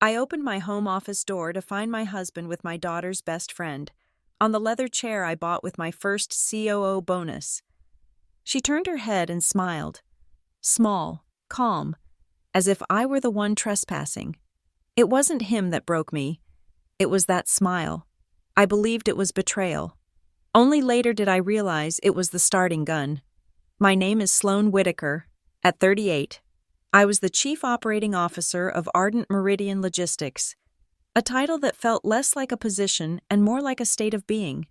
I opened my home office door to find my husband with my daughter's best friend, on the leather chair I bought with my first COO bonus. She turned her head and smiled, small, calm, as if I were the one trespassing. It wasn't him that broke me. It was that smile. I believed it was betrayal. Only later did I realize it was the starting gun. My name is Sloan Whitaker. At 38, I was the Chief Operating Officer of Ardent Meridian Logistics, a title that felt less like a position and more like a state of being.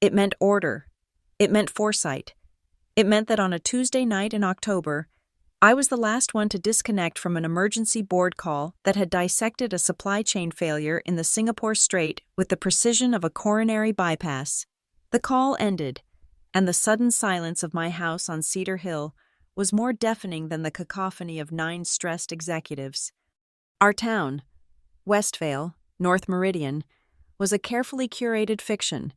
It meant order. It meant foresight. It meant that on a Tuesday night in October, I was the last one to disconnect from an emergency board call that had dissected a supply chain failure in the Singapore Strait with the precision of a coronary bypass. The call ended, and the sudden silence of my house on Cedar Hill was more deafening than the cacophony of 9 stressed executives. Our town, Westvale, North Meridian, was a carefully curated fiction,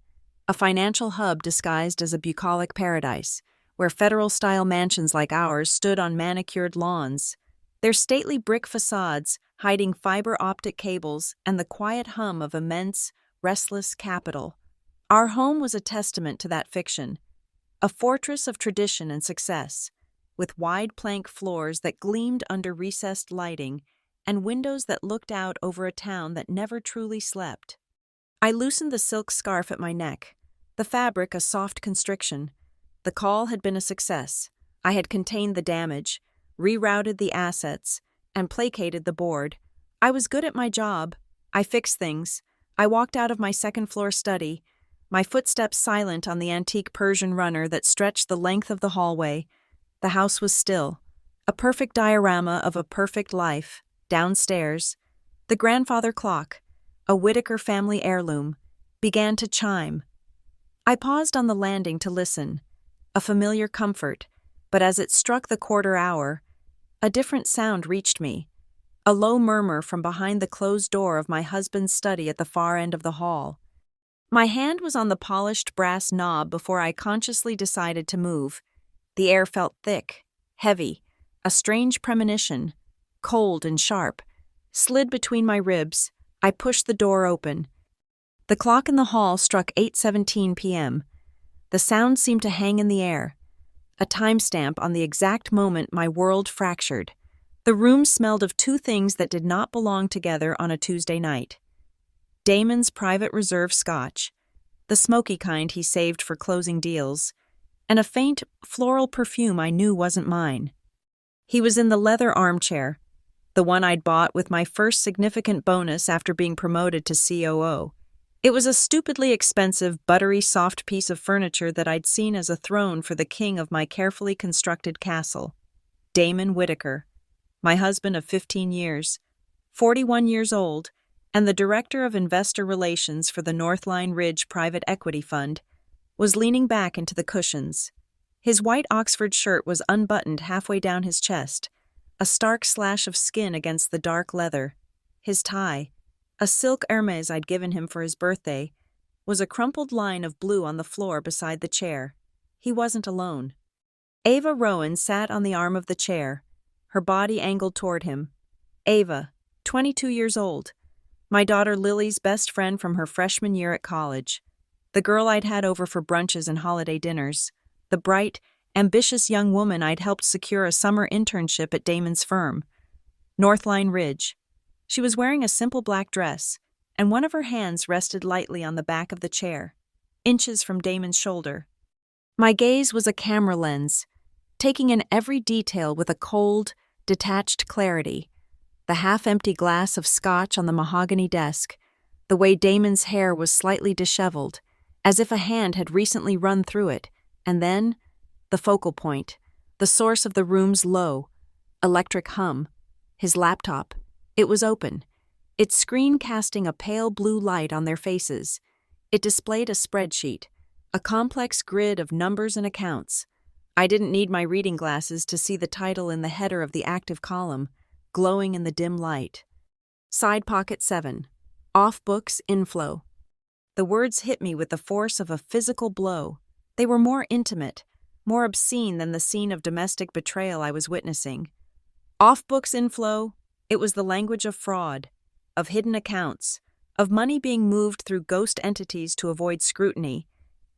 a financial hub disguised as a bucolic paradise, where federal-style mansions like ours stood on manicured lawns, their stately brick facades hiding fiber-optic cables and the quiet hum of immense, restless capital. Our home was a testament to that fiction, a fortress of tradition and success, with wide plank floors that gleamed under recessed lighting and windows that looked out over a town that never truly slept. I loosened the silk scarf at my neck, the fabric a soft constriction. The call had been a success. I had contained the damage, rerouted the assets, and placated the board. I was good at my job. I fixed things. I walked out of my second-floor study, my footsteps silent on the antique Persian runner that stretched the length of the hallway. The house was still, a perfect diorama of a perfect life. Downstairs, the grandfather clock, a Whitaker family heirloom, began to chime. I paused on the landing to listen, a familiar comfort, but as it struck the quarter hour, a different sound reached me, a low murmur from behind the closed door of my husband's study at the far end of the hall. My hand was on the polished brass knob before I consciously decided to move. The air felt thick, heavy, a strange premonition, cold and sharp, slid between my ribs. I pushed the door open. The clock in the hall struck 8:17 p.m. The sound seemed to hang in the air, a timestamp on the exact moment my world fractured. The room smelled of 2 things that did not belong together on a Tuesday night. Damon's private reserve scotch, the smoky kind he saved for closing deals, and a faint, floral perfume I knew wasn't mine. He was in the leather armchair, the one I'd bought with my first significant bonus after being promoted to COO. It was a stupidly expensive, buttery soft piece of furniture that I'd seen as a throne for the king of my carefully constructed castle. Damon Whitaker, my husband of 15 years, 41 years old, and the director of investor relations for the Northline Ridge Private Equity Fund, was leaning back into the cushions. His white Oxford shirt was unbuttoned halfway down his chest, a stark slash of skin against the dark leather. His tie, a silk Hermes I'd given him for his birthday, was a crumpled line of blue on the floor beside the chair. He wasn't alone. Ava Rowan sat on the arm of the chair, her body angled toward him. Ava, 22 years old, my daughter Lily's best friend from her freshman year at college, the girl I'd had over for brunches and holiday dinners, the bright, ambitious young woman I'd helped secure a summer internship at Damon's firm, Northline Ridge. She was wearing a simple black dress, and one of her hands rested lightly on the back of the chair, inches from Damon's shoulder. My gaze was a camera lens, taking in every detail with a cold, detached clarity. The half-empty glass of scotch on the mahogany desk, the way Damon's hair was slightly disheveled, as if a hand had recently run through it, and then, the focal point, the source of the room's low, electric hum, his laptop. It was open, its screen casting a pale blue light on their faces. It displayed a spreadsheet, a complex grid of numbers and accounts. I didn't need my reading glasses to see the title in the header of the active column, glowing in the dim light. Side pocket 7. Off books inflow. The words hit me with the force of a physical blow. They were more intimate, more obscene than the scene of domestic betrayal I was witnessing. Off books inflow, it was the language of fraud. of hidden accounts, of money being moved through ghost entities to avoid scrutiny.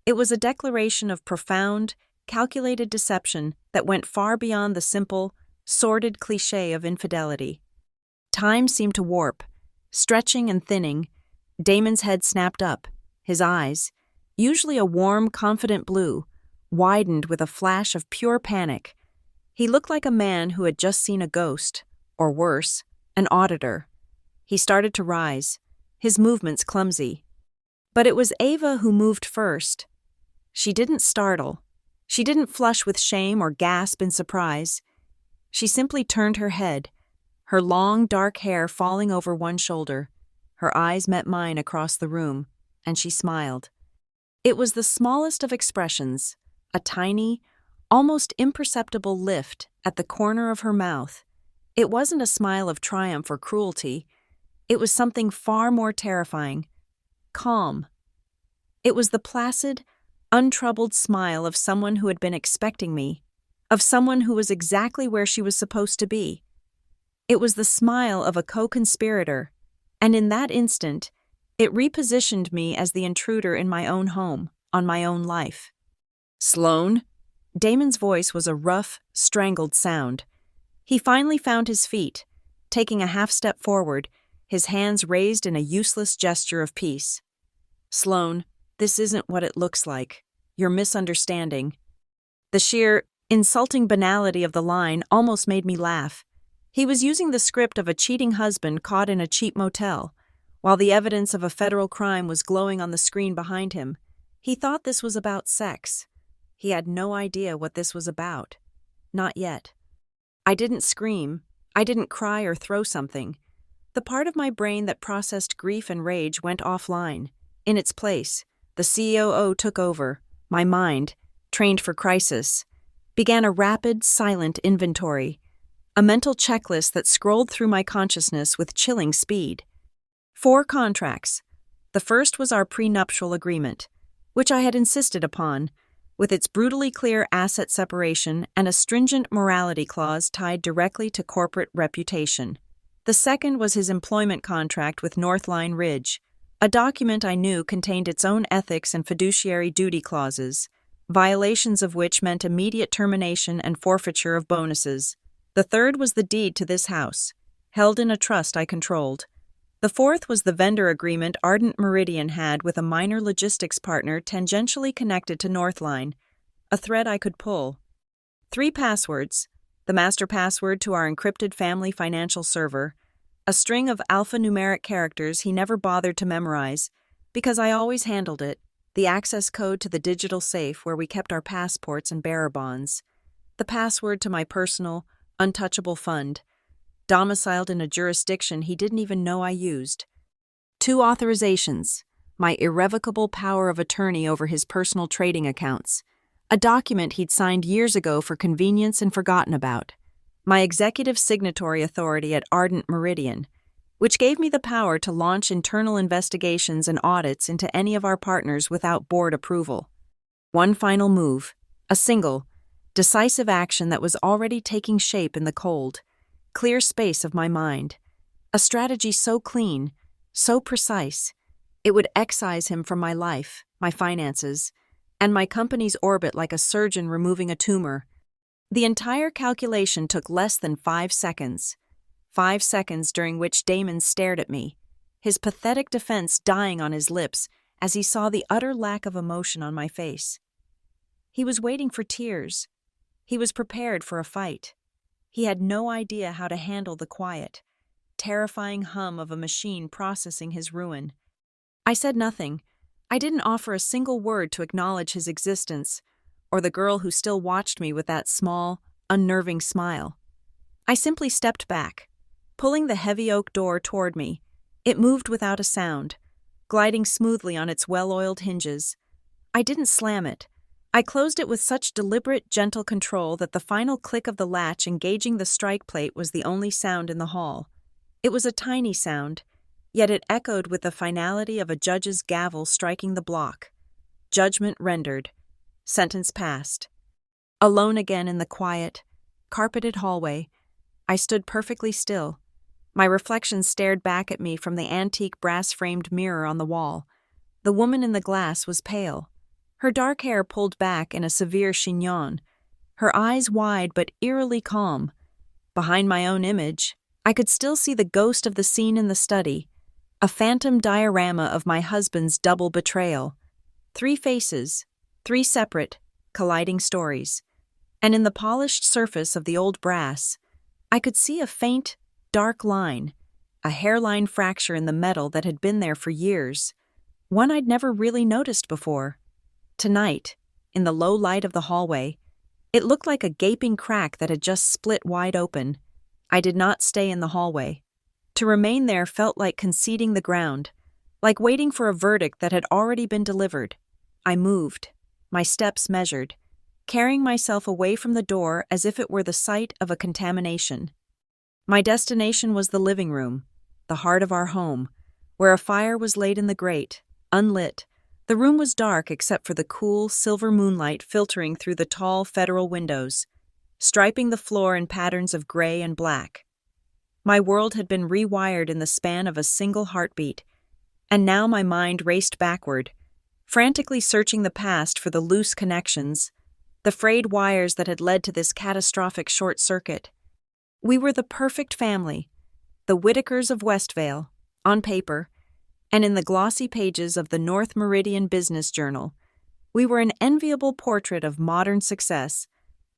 It was a declaration of profound, calculated deception that went far beyond the simple, sordid cliché of infidelity. Time seemed to warp, stretching and thinning. Damon's head snapped up. His eyes, usually a warm, confident blue, widened with a flash of pure panic. He looked like a man who had just seen a ghost, or worse, an auditor. He started to rise, his movements clumsy. But it was Ava who moved first. She didn't startle. She didn't flush with shame or gasp in surprise. She simply turned her head, her long, dark hair falling over one shoulder. Her eyes met mine across the room, and she smiled. It was the smallest of expressions, a tiny, almost imperceptible lift at the corner of her mouth. It wasn't a smile of triumph or cruelty. It was something far more terrifying. Calm. It was the placid, untroubled smile of someone who had been expecting me, of someone who was exactly where she was supposed to be. It was the smile of a co-conspirator, and in that instant, it repositioned me as the intruder in my own home, on my own life. "Sloane?" Damon's voice was a rough, strangled sound. He finally found his feet, taking a half step forward, his hands raised in a useless gesture of peace. "Sloane, this isn't what it looks like. You're misunderstanding." The sheer, insulting banality of the line almost made me laugh. He was using the script of a cheating husband caught in a cheap motel, while the evidence of a federal crime was glowing on the screen behind him. He thought this was about sex. He had no idea what this was about. Not yet. I didn't scream. I didn't cry or throw something. The part of my brain that processed grief and rage went offline. In its place, the COO took over. My mind, trained for crisis, began a rapid, silent inventory, a mental checklist that scrolled through my consciousness with chilling speed. 4 contracts. The first was our prenuptial agreement, which I had insisted upon, with its brutally clear asset separation and a stringent morality clause tied directly to corporate reputation. The second was his employment contract with Northline Ridge, a document I knew contained its own ethics and fiduciary duty clauses, violations of which meant immediate termination and forfeiture of bonuses. The third was the deed to this house, held in a trust I controlled. The fourth was the vendor agreement Ardent Meridian had with a minor logistics partner tangentially connected to Northline, a thread I could pull. 3 passwords, the master password to our encrypted family financial server, a string of alphanumeric characters he never bothered to memorize, because I always handled it, the access code to the digital safe where we kept our passports and bearer bonds, the password to my personal, untouchable fund, domiciled in a jurisdiction he didn't even know I used. 2 authorizations, my irrevocable power of attorney over his personal trading accounts, a document he'd signed years ago for convenience and forgotten about, my executive signatory authority at Ardent Meridian, which gave me the power to launch internal investigations and audits into any of our partners without board approval. One final move, a single, decisive action that was already taking shape in the cold, clear space of my mind. A strategy so clean, so precise, it would excise him from my life, my finances, and my company's orbit like a surgeon removing a tumor. The entire calculation took less than 5 seconds. 5 seconds during which Damon stared at me, his pathetic defense dying on his lips as he saw the utter lack of emotion on my face. He was waiting for tears. He was prepared for a fight. He had no idea how to handle the quiet, terrifying hum of a machine processing his ruin. I said nothing. I didn't offer a single word to acknowledge his existence, or the girl who still watched me with that small, unnerving smile. I simply stepped back, pulling the heavy oak door toward me. It moved without a sound, gliding smoothly on its well-oiled hinges. I didn't slam it. I closed it with such deliberate, gentle control that the final click of the latch engaging the strike plate was the only sound in the hall. It was a tiny sound, yet it echoed with the finality of a judge's gavel striking the block. Judgment rendered. Sentence passed. Alone again in the quiet, carpeted hallway, I stood perfectly still, My reflection stared back at me from the antique brass-framed mirror on the wall. The woman in the glass was pale, her dark hair pulled back in a severe chignon, her eyes wide but eerily calm. Behind my own image, I could still see the ghost of the scene in the study, a phantom diorama of my husband's double betrayal. 3 faces, 3 separate, colliding stories. And in the polished surface of the old brass, I could see a faint, dark line, a hairline fracture in the metal that had been there for years, one I'd never really noticed before. Tonight, in the low light of the hallway, it looked like a gaping crack that had just split wide open. I did not stay in the hallway. To remain there felt like conceding the ground, like waiting for a verdict that had already been delivered. I moved, my steps measured, carrying myself away from the door as if it were the site of a contamination. My destination was the living room, the heart of our home, where a fire was laid in the grate, unlit. The room was dark except for the cool, silver moonlight filtering through the tall federal windows, striping the floor in patterns of gray and black. My world had been rewired in the span of a single heartbeat, and now my mind raced backward, frantically searching the past for the loose connections, the frayed wires that had led to this catastrophic short circuit. We were the perfect family, the Whitakers of Westvale, on paper, and in the glossy pages of the North Meridian Business Journal. We were an enviable portrait of modern success.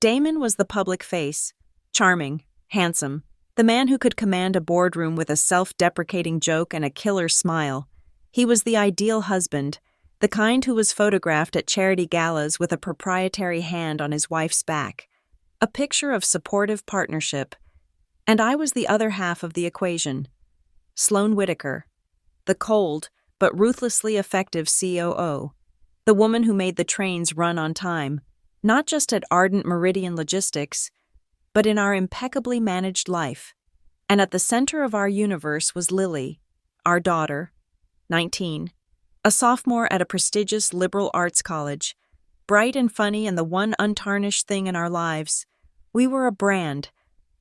Damon was the public face, charming, handsome, the man who could command a boardroom with a self-deprecating joke and a killer smile. He was the ideal husband, the kind who was photographed at charity galas with a proprietary hand on his wife's back, a picture of supportive partnership. And I was the other half of the equation. Sloane Whitaker, the cold but ruthlessly effective COO, the woman who made the trains run on time, not just at Ardent Meridian Logistics, but in our impeccably managed life. And at the center of our universe was Lily, our daughter, 19, a sophomore at a prestigious liberal arts college, bright and funny and the one untarnished thing in our lives. We were a brand,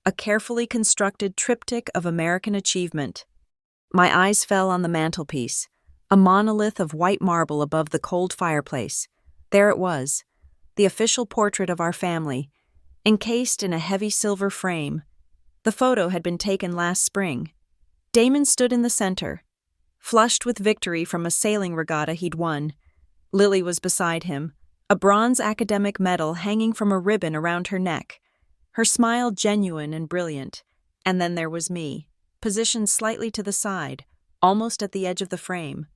a carefully constructed triptych of American achievement. My eyes fell on the mantelpiece, a monolith of white marble above the cold fireplace. There it was, the official portrait of our family, encased in a heavy silver frame. The photo had been taken last spring. Damon stood in the center, flushed with victory from a sailing regatta he'd won. Lily was beside him, a bronze academic medal hanging from a ribbon around her neck, her smile genuine and brilliant. And then there was me, positioned slightly to the side, almost at the edge of the frame.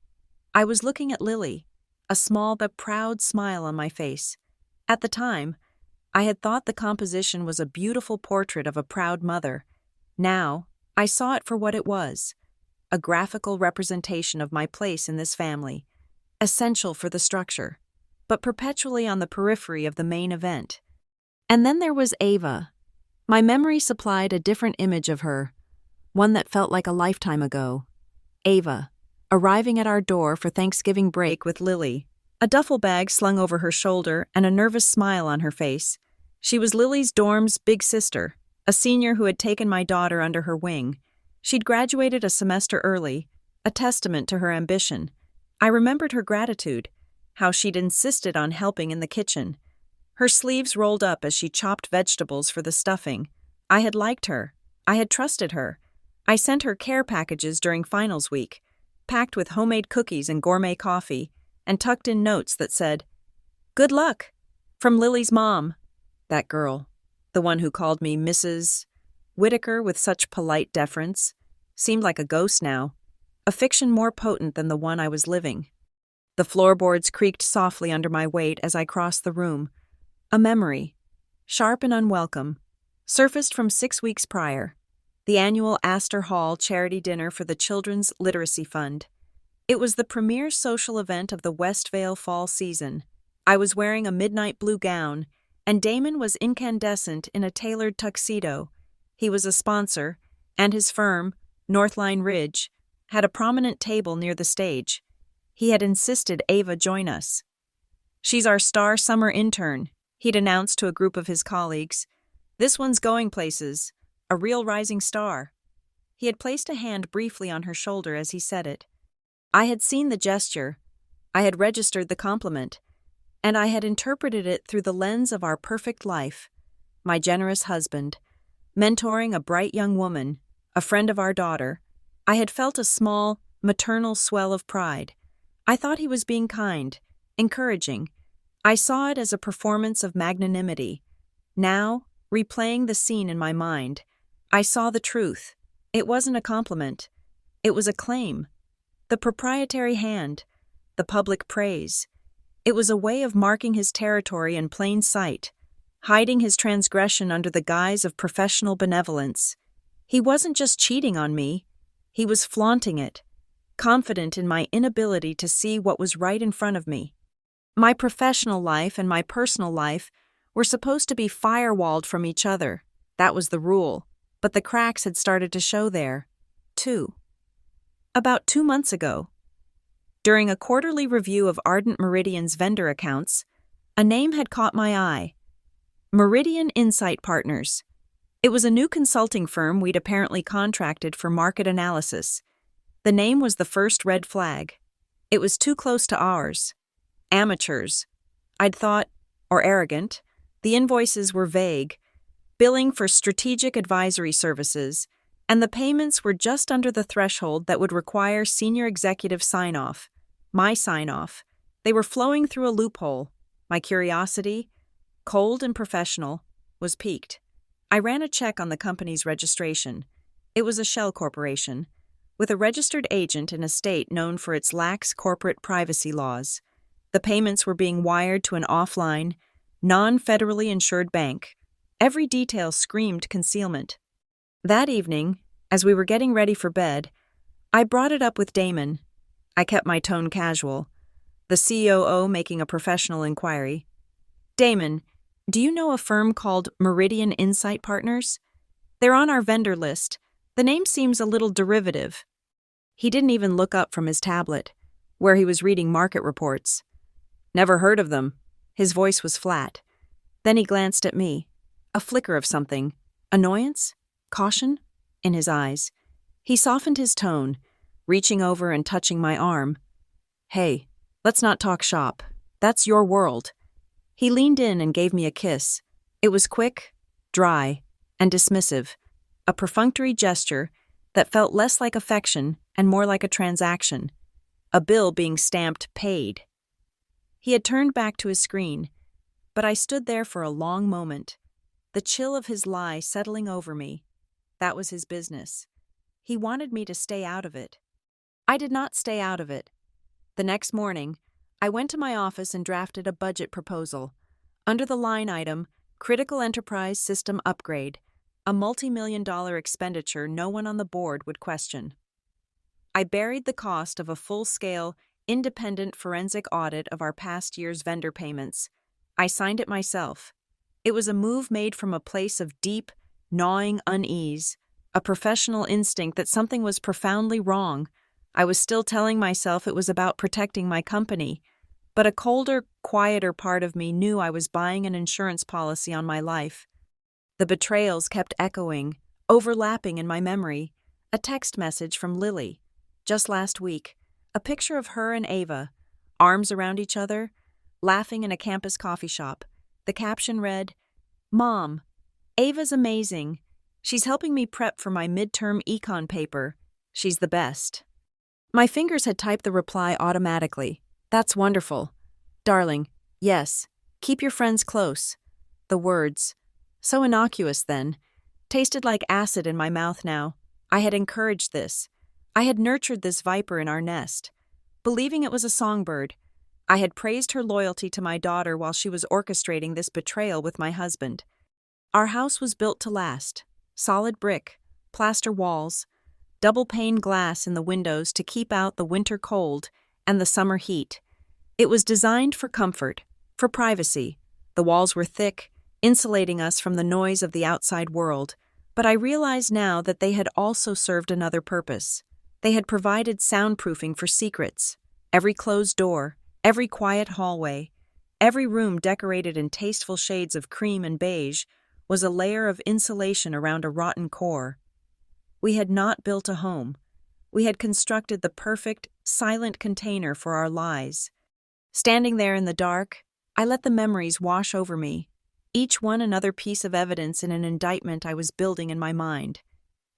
I was looking at Lily, a small but proud smile on my face. At the time, I had thought the composition was a beautiful portrait of a proud mother. Now, I saw it for what it was, a graphical representation of my place in this family, essential for the structure, but perpetually on the periphery of the main event. And then there was Ava. My memory supplied a different image of her, one that felt like a lifetime ago. Ava, arriving at our door for Thanksgiving break with Lily, a duffel bag slung over her shoulder and a nervous smile on her face. She was Lily's dorm's big sister, a senior who had taken my daughter under her wing. She'd graduated a semester early, a testament to her ambition. I remembered her gratitude, how she'd insisted on helping in the kitchen. Her sleeves rolled up as she chopped vegetables for the stuffing. I had liked her. I had trusted her. I sent her care packages during finals week, packed with homemade cookies and gourmet coffee, and tucked in notes that said, "Good luck, from Lily's mom." That girl, the one who called me Mrs. Whitaker with such polite deference, seemed like a ghost now, a fiction more potent than the one I was living. The floorboards creaked softly under my weight as I crossed the room. A memory, sharp and unwelcome, surfaced from 6 weeks prior, the annual Astor Hall charity dinner for the Children's Literacy Fund. It was the premier social event of the Westvale fall season. I was wearing a midnight blue gown, and Damon was incandescent in a tailored tuxedo. He was a sponsor, and his firm, Northline Ridge, had a prominent table near the stage. He had insisted Ava join us. "She's our star summer intern," he'd announced to a group of his colleagues. "This one's going places, a real rising star." He had placed a hand briefly on her shoulder as he said it. I had seen the gesture, I had registered the compliment, and I had interpreted it through the lens of our perfect life, my generous husband, mentoring a bright young woman, a friend of our daughter. I had felt a small, maternal swell of pride. I thought he was being kind, encouraging. I saw it as a performance of magnanimity. Now, replaying the scene in my mind, I saw the truth. It wasn't a compliment. It was a claim. The proprietary hand, the public praise. It was a way of marking his territory in plain sight, hiding his transgression under the guise of professional benevolence. He wasn't just cheating on me, he was flaunting it, confident in my inability to see what was right in front of me. My professional life and my personal life were supposed to be firewalled from each other. That was the rule, but the cracks had started to show there, too. About 2 months ago, during a quarterly review of Ardent Meridian's vendor accounts, a name had caught my eye. Meridian Insight Partners. It was a new consulting firm we'd apparently contracted for market analysis. The name was the first red flag. It was too close to ours. Amateurs, I'd thought, or arrogant. The invoices were vague, billing for strategic advisory services, and the payments were just under the threshold that would require senior executive sign-off. My sign-off. They were flowing through a loophole. My curiosity, cold and professional, was piqued. I ran a check on the company's registration. It was a shell corporation, with a registered agent in a state known for its lax corporate privacy laws. The payments were being wired to an offline, non-federally insured bank. Every detail screamed concealment. That evening, as we were getting ready for bed, I brought it up with Damon. I kept my tone casual, the COO making a professional inquiry. Damon, do you know a firm called Meridian Insight Partners? They're on our vendor list. The name seems a little derivative. He didn't even look up from his tablet, where he was reading market reports. Never heard of them. His voice was flat. Then he glanced at me, a flicker of something, annoyance, caution, in his eyes. He softened his tone, reaching over and touching my arm. Hey, let's not talk shop. That's your world. He leaned in and gave me a kiss. It was quick, dry, and dismissive, a perfunctory gesture that felt less like affection and more like a transaction, a bill being stamped paid. He had turned back to his screen, but I stood there for a long moment, the chill of his lie settling over me. That was his business. He wanted me to stay out of it. I did not stay out of it. The next morning, I went to my office and drafted a budget proposal. Under the line item, Critical Enterprise System Upgrade, a multi-million-dollar expenditure no one on the board would question. I buried the cost of a full-scale, independent forensic audit of our past year's vendor payments. I signed it myself. It was a move made from a place of deep, gnawing unease, a professional instinct that something was profoundly wrong. I was still telling myself it was about protecting my company, but a colder, quieter part of me knew I was buying an insurance policy on my life. The betrayals kept echoing, overlapping in my memory. A text message from Lily, just last week, a picture of her and Ava, arms around each other, laughing in a campus coffee shop. The caption read, "Mom, Ava's amazing. She's helping me prep for my midterm econ paper. She's the best." My fingers had typed the reply automatically. "That's wonderful. Darling, yes, keep your friends close." The words, so innocuous then, tasted like acid in my mouth now. I had encouraged this. I had nurtured this viper in our nest, believing it was a songbird. I had praised her loyalty to my daughter while she was orchestrating this betrayal with my husband. Our house was built to last. Solid brick, plaster walls, double-pane glass in the windows to keep out the winter cold and the summer heat. It was designed for comfort, for privacy. The walls were thick, insulating us from the noise of the outside world, but I realized now that they had also served another purpose. They had provided soundproofing for secrets. Every closed door, every quiet hallway, every room decorated in tasteful shades of cream and beige was a layer of insulation around a rotten core. We had not built a home. We had constructed the perfect, silent container for our lies. Standing there in the dark, I let the memories wash over me, each one another piece of evidence in an indictment I was building in my mind.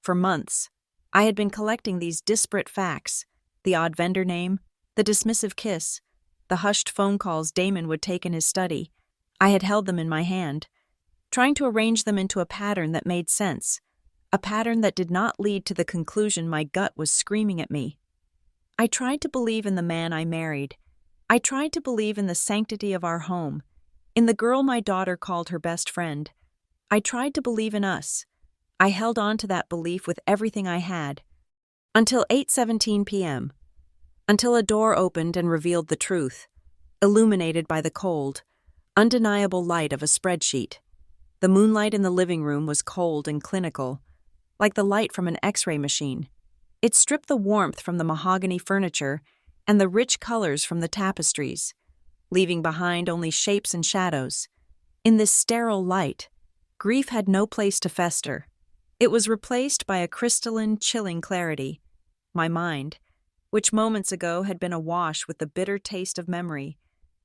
For months, I had been collecting these disparate facts: the odd vendor name, the dismissive kiss, the hushed phone calls Damon would take in his study. I had held them in my hand, trying to arrange them into a pattern that made sense, a pattern that did not lead to the conclusion my gut was screaming at me. I tried to believe in the man I married. I tried to believe in the sanctity of our home, in the girl my daughter called her best friend. I tried to believe in us. I held on to that belief with everything I had. Until 8:17 p.m. Until a door opened and revealed the truth, illuminated by the cold, undeniable light of a spreadsheet. The moonlight in the living room was cold and clinical, like the light from an X-ray machine. It stripped the warmth from the mahogany furniture and the rich colors from the tapestries, leaving behind only shapes and shadows. In this sterile light, grief had no place to fester. It was replaced by a crystalline, chilling clarity. My mind, which moments ago had been awash with the bitter taste of memory,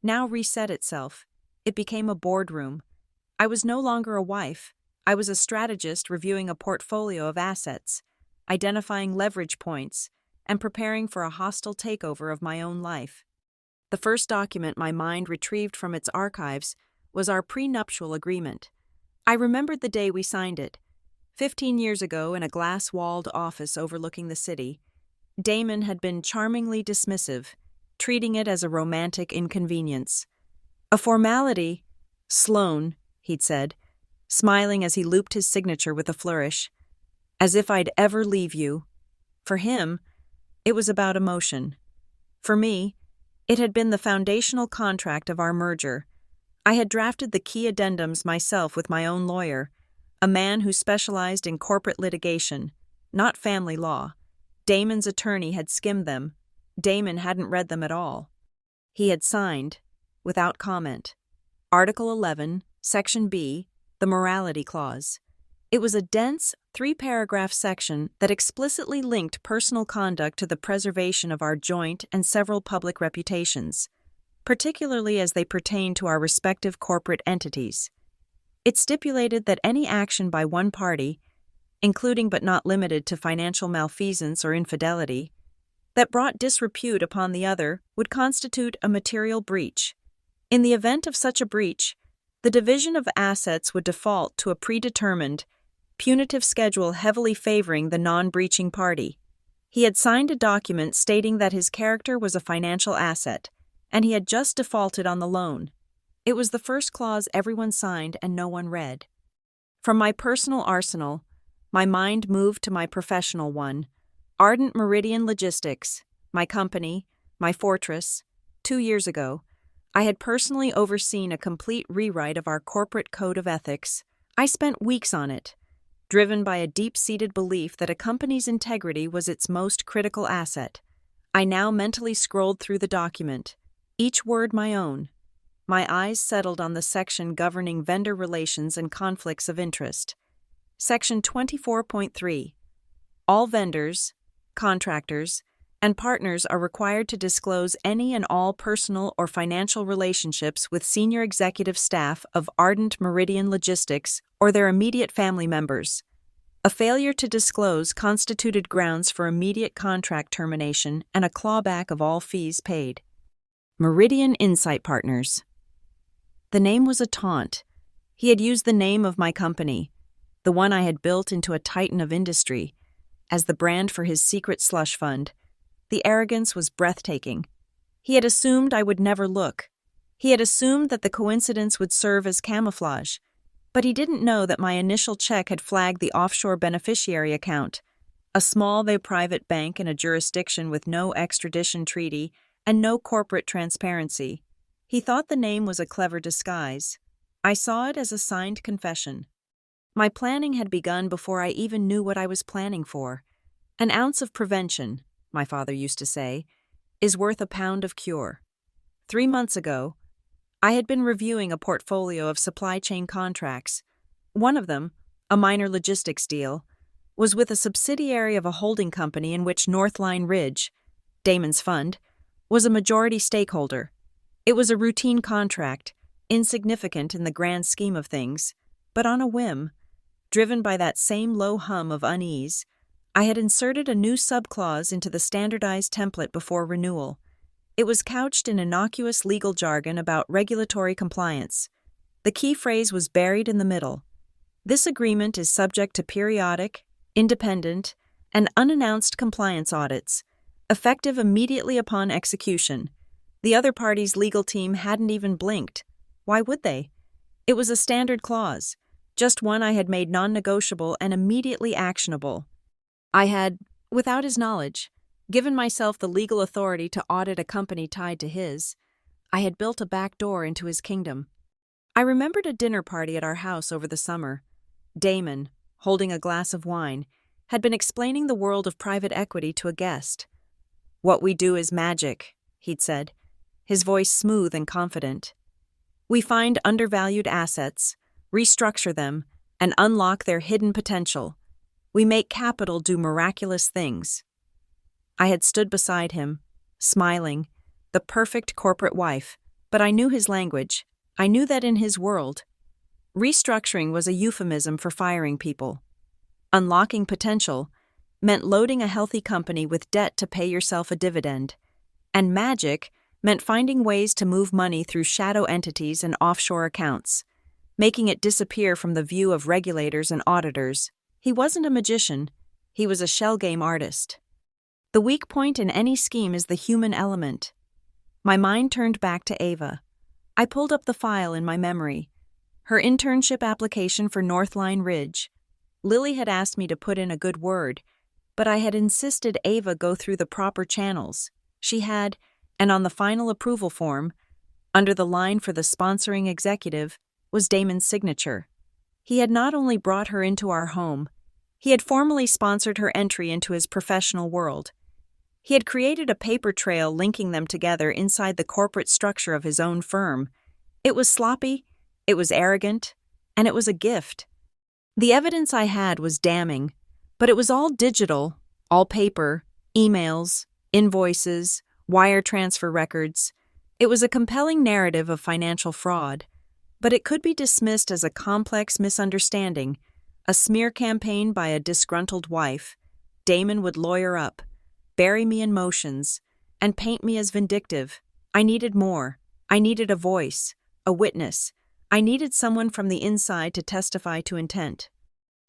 now reset itself. It became a boardroom. I was no longer a wife. I was a strategist reviewing a portfolio of assets, identifying leverage points, and preparing for a hostile takeover of my own life. The first document my mind retrieved from its archives was our prenuptial agreement. I remembered the day we signed it. 15 years ago, in a glass-walled office overlooking the city, Damon had been charmingly dismissive, treating it as a romantic inconvenience. A formality. "Sloan," he'd said, smiling as he looped his signature with a flourish. "As if I'd ever leave you." For him, it was about emotion. For me, it had been the foundational contract of our merger. I had drafted the key addendums myself with my own lawyer, a man who specialized in corporate litigation, not family law. Damon's attorney had skimmed them. Damon hadn't read them at all. He had signed, without comment, Article 11, Section B, the morality clause. It was a dense, 3-paragraph section that explicitly linked personal conduct to the preservation of our joint and several public reputations, particularly as they pertain to our respective corporate entities. It stipulated that any action by one party, including but not limited to financial malfeasance or infidelity, that brought disrepute upon the other would constitute a material breach. In the event of such a breach, the division of assets would default to a predetermined, punitive schedule heavily favoring the non-breaching party. He had signed a document stating that his character was a financial asset, and he had just defaulted on the loan. It was the first clause everyone signed and no one read. From my personal arsenal, my mind moved to my professional one, Ardent Meridian Logistics, my company, my fortress. 2 years ago, I had personally overseen a complete rewrite of our corporate code of ethics. I spent weeks on it, driven by a deep-seated belief that a company's integrity was its most critical asset. I now mentally scrolled through the document, each word my own. My eyes settled on the section governing vendor relations and conflicts of interest. Section 24.3. All vendors, contractors, and partners are required to disclose any and all personal or financial relationships with senior executive staff of Ardent Meridian Logistics or their immediate family members. A failure to disclose constituted grounds for immediate contract termination and a clawback of all fees paid. Meridian Insight Partners. The name was a taunt. He had used the name of my company, the one I had built into a titan of industry, as the brand for his secret slush fund. The arrogance was breathtaking. He had assumed I would never look. He had assumed that the coincidence would serve as camouflage. But he didn't know that my initial check had flagged the offshore beneficiary account, a small though private bank in a jurisdiction with no extradition treaty and no corporate transparency. He thought the name was a clever disguise. I saw it as a signed confession. My planning had begun before I even knew what I was planning for. An ounce of prevention, my father used to say, is worth a pound of cure. 3 months ago, I had been reviewing a portfolio of supply chain contracts. One of them, a minor logistics deal, was with a subsidiary of a holding company in which Lila Ridge, Damon's fund, was a majority stakeholder. It was a routine contract, insignificant in the grand scheme of things, but on a whim, driven by that same low hum of unease, I had inserted a new subclause into the standardized template before renewal. It was couched in innocuous legal jargon about regulatory compliance. The key phrase was buried in the middle. This agreement is subject to periodic, independent, and unannounced compliance audits, effective immediately upon execution. The other party's legal team hadn't even blinked. Why would they? It was a standard clause, just one I had made non-negotiable and immediately actionable. I had, without his knowledge, given myself the legal authority to audit a company tied to his. I had built a back door into his kingdom. I remembered a dinner party at our house over the summer. Damon, holding a glass of wine, had been explaining the world of private equity to a guest. "What we do is magic," he'd said, his voice smooth and confident. "We find undervalued assets, restructure them, and unlock their hidden potential. We make capital do miraculous things." I had stood beside him, smiling, the perfect corporate wife, but I knew his language. I knew that in his world, restructuring was a euphemism for firing people. Unlocking potential meant loading a healthy company with debt to pay yourself a dividend, and magic meant finding ways to move money through shadow entities and offshore accounts, making it disappear from the view of regulators and auditors. He wasn't a magician, he was a shell game artist. The weak point in any scheme is the human element. My mind turned back to Ava. I pulled up the file in my memory. Her internship application for Lila Ridge. Lily had asked me to put in a good word, but I had insisted Ava go through the proper channels. She had, and on the final approval form, under the line for the sponsoring executive, was Damon's signature. He had not only brought her into our home, he had formally sponsored her entry into his professional world. He had created a paper trail linking them together inside the corporate structure of his own firm. It was sloppy, it was arrogant, and it was a gift. The evidence I had was damning, but it was all digital, all paper, emails, invoices, wire transfer records. It was a compelling narrative of financial fraud, but it could be dismissed as a complex misunderstanding, a smear campaign by a disgruntled wife. Damon would lawyer up, bury me in motions, and paint me as vindictive. I needed more. I needed a voice, a witness. I needed someone from the inside to testify to intent.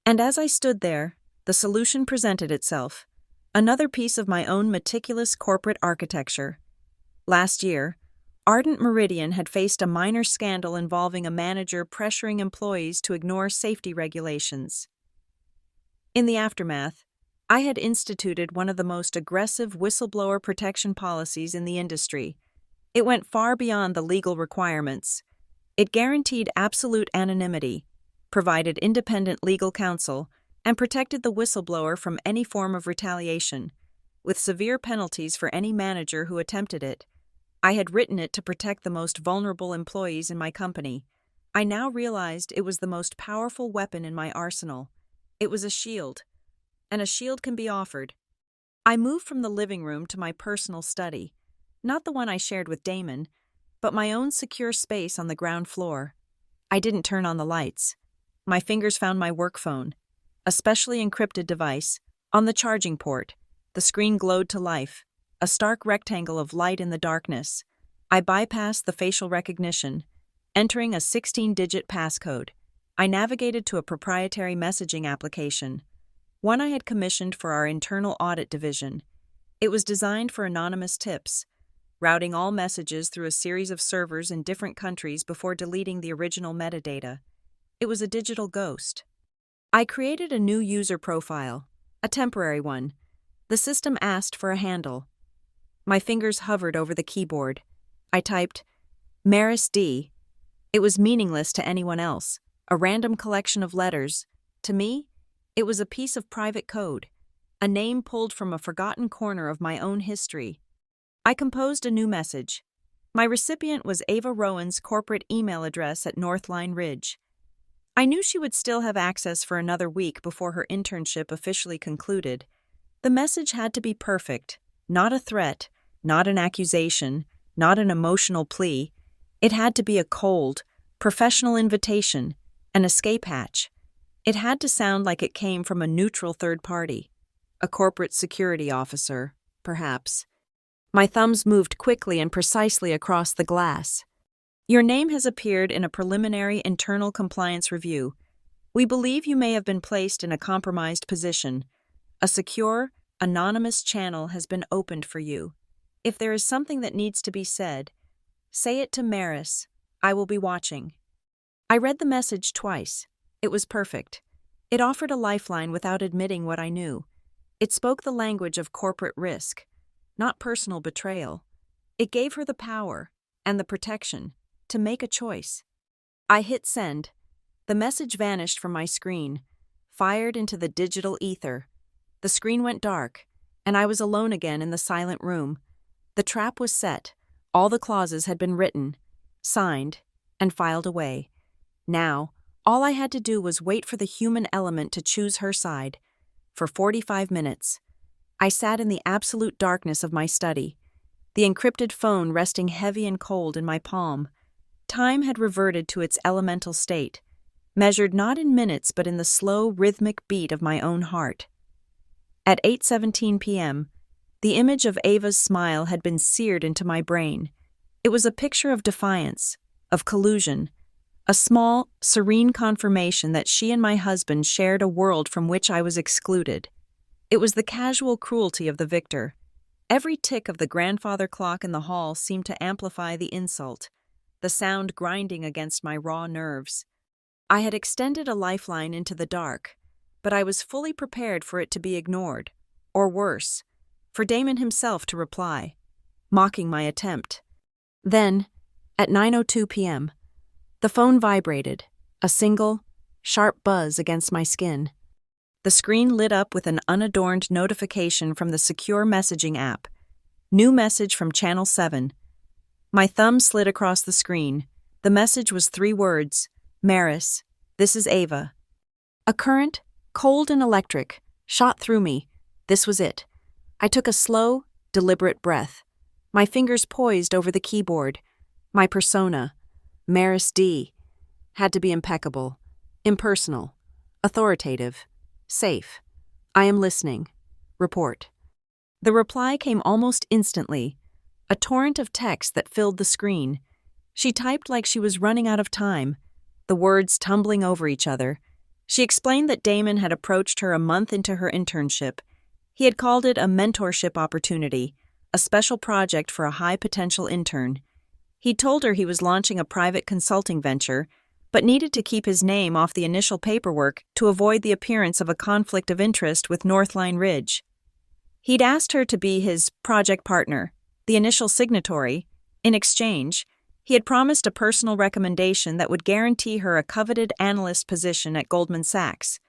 And as I stood there, the solution presented itself. Another piece of my own meticulous corporate architecture. Last year, Ardent Meridian had faced a minor scandal involving a manager pressuring employees to ignore safety regulations. In the aftermath, I had instituted one of the most aggressive whistleblower protection policies in the industry. It went far beyond the legal requirements. It guaranteed absolute anonymity, provided independent legal counsel, and protected the whistleblower from any form of retaliation, with severe penalties for any manager who attempted it. I had written it to protect the most vulnerable employees in my company. I now realized it was the most powerful weapon in my arsenal. It was a shield, and a shield can be offered. I moved from the living room to my personal study, not the one I shared with Damon, but my own secure space on the ground floor. I didn't turn on the lights. My fingers found my work phone, a specially encrypted device, on the charging port. The screen glowed to life, a stark rectangle of light in the darkness. I bypassed the facial recognition, entering a 16-digit passcode. I navigated to a proprietary messaging application, one I had commissioned for our internal audit division. It was designed for anonymous tips, routing all messages through a series of servers in different countries before deleting the original metadata. It was a digital ghost. I created a new user profile, a temporary one. The system asked for a handle. My fingers hovered over the keyboard. I typed, Maris D. It was meaningless to anyone else, a random collection of letters. To me, it was a piece of private code, a name pulled from a forgotten corner of my own history. I composed a new message. My recipient was Ava Rowan's corporate email address at Lila Ridge. I knew she would still have access for another week before her internship officially concluded. The message had to be perfect, not a threat, not an accusation, not an emotional plea. It had to be a cold, professional invitation, an escape hatch. It had to sound like it came from a neutral third party. A corporate security officer, perhaps. My thumbs moved quickly and precisely across the glass. Your name has appeared in a preliminary internal compliance review. We believe you may have been placed in a compromised position. A secure, anonymous channel has been opened for you. If there is something that needs to be said, say it to Maris. I will be watching. I read the message twice. It was perfect. It offered a lifeline without admitting what I knew. It spoke the language of corporate risk, not personal betrayal. It gave her the power and the protection to make a choice. I hit send. The message vanished from my screen, fired into the digital ether. The screen went dark, and I was alone again in the silent room. The trap was set. All the clauses had been written, signed, and filed away. Now, all I had to do was wait for the human element to choose her side. For 45 minutes, I sat in the absolute darkness of my study, the encrypted phone resting heavy and cold in my palm. Time had reverted to its elemental state, measured not in minutes but in the slow, rhythmic beat of my own heart. At 8:17 p.m., the image of Ava's smile had been seared into my brain. It was a picture of defiance, of collusion, a small, serene confirmation that she and my husband shared a world from which I was excluded. It was the casual cruelty of the victor. Every tick of the grandfather clock in the hall seemed to amplify the insult, the sound grinding against my raw nerves. I had extended a lifeline into the dark, but I was fully prepared for it to be ignored, or worse, for Damon himself to reply, mocking my attempt. Then, at 9:02 p.m., the phone vibrated, a single, sharp buzz against my skin. The screen lit up with an unadorned notification from the secure messaging app. New message from Channel 7. My thumb slid across the screen. The message was 3 words. Maris, this is Ava. A current, cold and electric, shot through me. This was it. I took a slow, deliberate breath. My fingers poised over the keyboard. My persona, Maris D., had to be impeccable, impersonal, authoritative, safe. I am listening. Report. The reply came almost instantly, a torrent of text that filled the screen. She typed like she was running out of time, the words tumbling over each other. She explained that Damon had approached her a month into her internship. He had called it a mentorship opportunity, a special project for a high-potential intern. He told her he was launching a private consulting venture, but needed to keep his name off the initial paperwork to avoid the appearance of a conflict of interest with Northline Ridge. He'd asked her to be his project partner, the initial signatory. In exchange, he had promised a personal recommendation that would guarantee her a coveted analyst position at Goldman Sachs.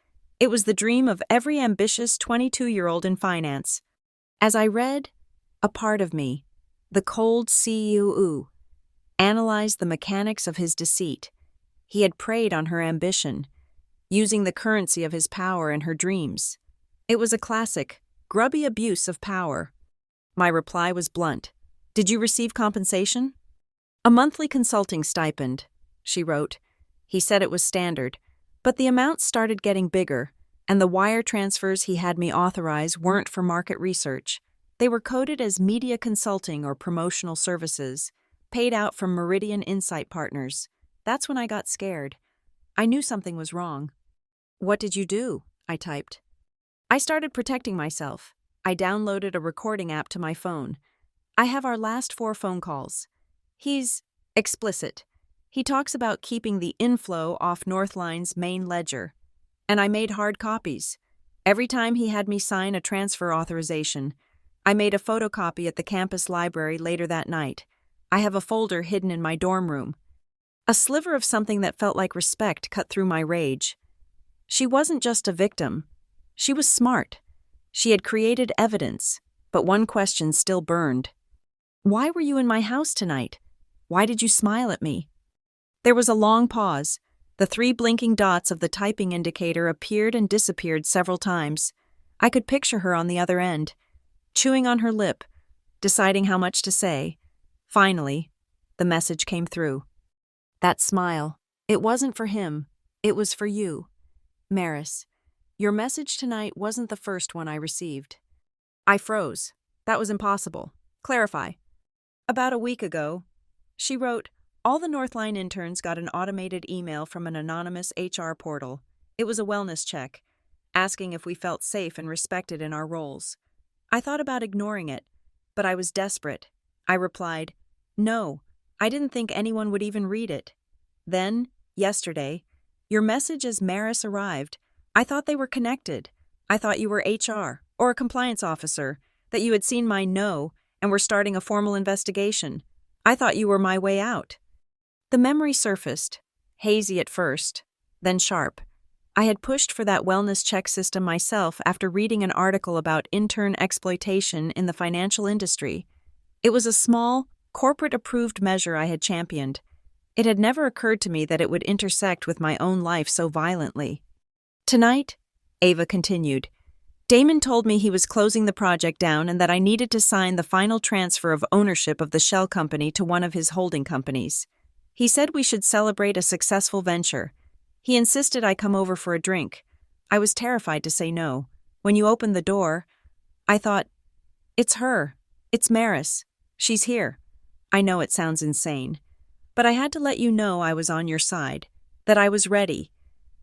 It was the dream of every ambitious 22-year-old in finance. As I read, a part of me, the cold CEO, analyzed the mechanics of his deceit. He had preyed on her ambition, using the currency of his power in her dreams. It was a classic, grubby abuse of power. My reply was blunt. Did you receive compensation? A monthly consulting stipend, she wrote. He said it was standard, but the amounts started getting bigger, and the wire transfers he had me authorize weren't for market research. They were coded as media consulting or promotional services, paid out from Meridian Insight Partners. That's when I got scared. I knew something was wrong. What did you do? I typed. I started protecting myself. I downloaded a recording app to my phone. I have our last 4 phone calls. He's explicit. He talks about keeping the inflow off Northline's main ledger. And I made hard copies. Every time he had me sign a transfer authorization, I made a photocopy at the campus library later that night. I have a folder hidden in my dorm room. A sliver of something that felt like respect cut through my rage. She wasn't just a victim. She was smart. She had created evidence, but one question still burned. Why were you in my house tonight? Why did you smile at me? There was a long pause. The 3 blinking dots of the typing indicator appeared and disappeared several times. I could picture her on the other end, chewing on her lip, deciding how much to say. Finally, the message came through. That smile. It wasn't for him. It was for you. Maris, your message tonight wasn't the first one I received. I froze. That was impossible. Clarify. About a week ago, she wrote, all the Northline interns got an automated email from an anonymous HR portal. It was a wellness check, asking if we felt safe and respected in our roles. I thought about ignoring it, but I was desperate. I replied, no, I didn't think anyone would even read it. Then, yesterday, your message as Maris arrived. I thought they were connected. I thought you were HR or a compliance officer, that you had seen my no and were starting a formal investigation. I thought you were my way out. The memory surfaced, hazy at first, then sharp. I had pushed for that wellness check system myself after reading an article about intern exploitation in the financial industry. It was a small, corporate-approved measure I had championed. It had never occurred to me that it would intersect with my own life so violently. Tonight, Ava continued, Damon told me he was closing the project down and that I needed to sign the final transfer of ownership of the shell company to one of his holding companies. He said we should celebrate a successful venture. He insisted I come over for a drink. I was terrified to say no. When you opened the door, I thought, it's her. It's Maris. She's here. I know it sounds insane, but I had to let you know I was on your side, that I was ready.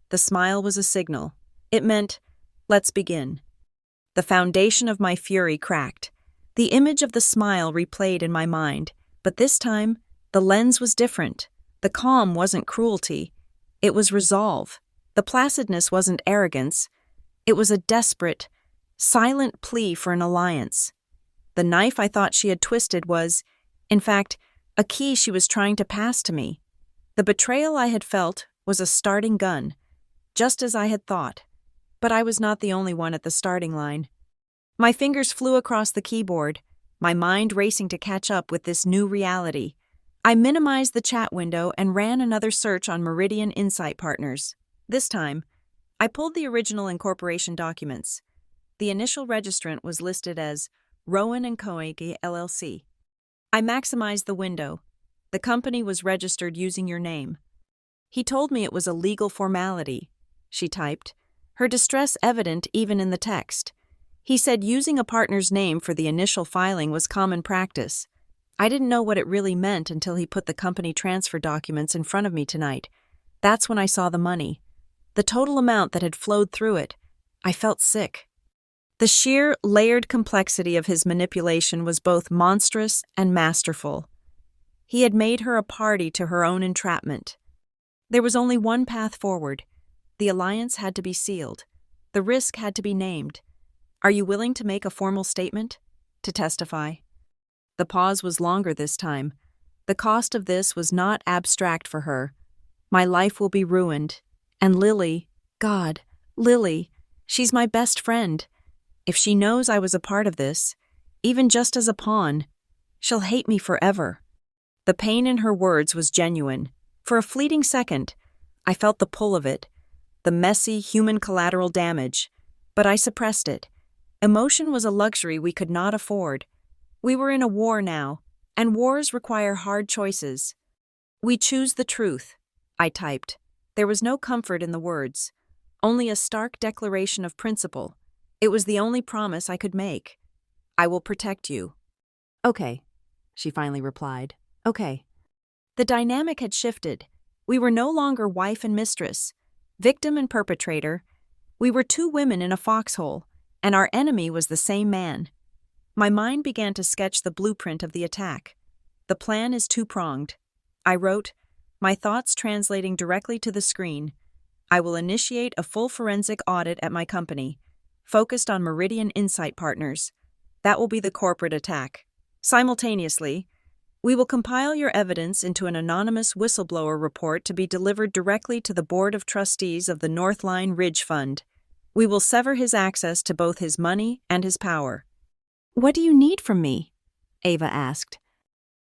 The smile was a signal. It meant, let's begin. The foundation of my fury cracked. The image of the smile replayed in my mind, but this time, the lens was different. The calm wasn't cruelty. It was resolve. The placidness wasn't arrogance. It was a desperate, silent plea for an alliance. The knife I thought she had twisted was, in fact, a key she was trying to pass to me. The betrayal I had felt was a starting gun, just as I had thought. But I was not the only one at the starting line. My fingers flew across the keyboard, my mind racing to catch up with this new reality. I minimized the chat window and ran another search on Meridian Insight Partners. This time, I pulled the original incorporation documents. The initial registrant was listed as Rowan & Koenig LLC. I maximized the window. The company was registered using your name. He told me it was a legal formality, she typed, her distress evident even in the text. He said using a partner's name for the initial filing was common practice. I didn't know what it really meant until he put the company transfer documents in front of me tonight. That's when I saw the money. The total amount that had flowed through it. I felt sick. The sheer, layered complexity of his manipulation was both monstrous and masterful. He had made her a party to her own entrapment. There was only one path forward. The alliance had to be sealed. The risk had to be named. Are you willing to make a formal statement? To testify? The pause was longer this time. The cost of this was not abstract for her. My life will be ruined. And Lily, God, Lily, she's my best friend. If she knows I was a part of this, even just as a pawn, she'll hate me forever. The pain in her words was genuine. For a fleeting second, I felt the pull of it, the messy human collateral damage, but I suppressed it. Emotion was a luxury we could not afford. We were in a war now, and wars require hard choices. We choose the truth, I typed. There was no comfort in the words, only a stark declaration of principle. It was the only promise I could make. I will protect you. Okay, she finally replied. Okay. The dynamic had shifted. We were no longer wife and mistress, victim and perpetrator. We were two women in a foxhole, and our enemy was the same man. My mind began to sketch the blueprint of the attack. The plan is two-pronged. I wrote, my thoughts translating directly to the screen. I will initiate a full forensic audit at my company, focused on Meridian Insight Partners. That will be the corporate attack. Simultaneously, we will compile your evidence into an anonymous whistleblower report to be delivered directly to the Board of Trustees of the Northline Ridge Fund. We will sever his access to both his money and his power. What do you need from me? Ava asked.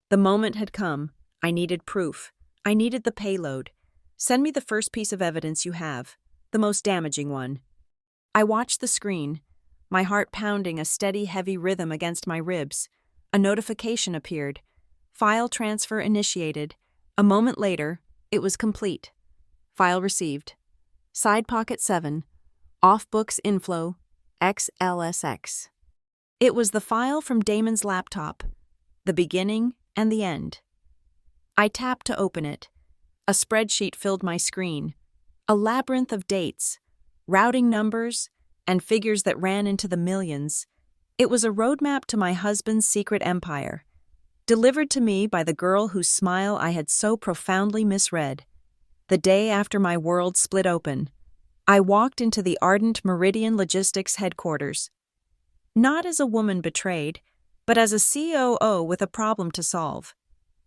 The moment had come. I needed proof. I needed the payload. Send me the first piece of evidence you have, the most damaging one. I watched the screen, my heart pounding a steady, heavy rhythm against my ribs. A notification appeared. File transfer initiated. A moment later, it was complete. File received. Side pocket 7. Off books inflow. XLSX. It was the file from Damon's laptop. The beginning and the end. I tapped to open it. A spreadsheet filled my screen. A labyrinth of dates, routing numbers, and figures that ran into the millions. It was a roadmap to my husband's secret empire, delivered to me by the girl whose smile I had so profoundly misread. The day after my world split open, I walked into the ardent Meridian Logistics headquarters. Not as a woman betrayed, but as a COO with a problem to solve.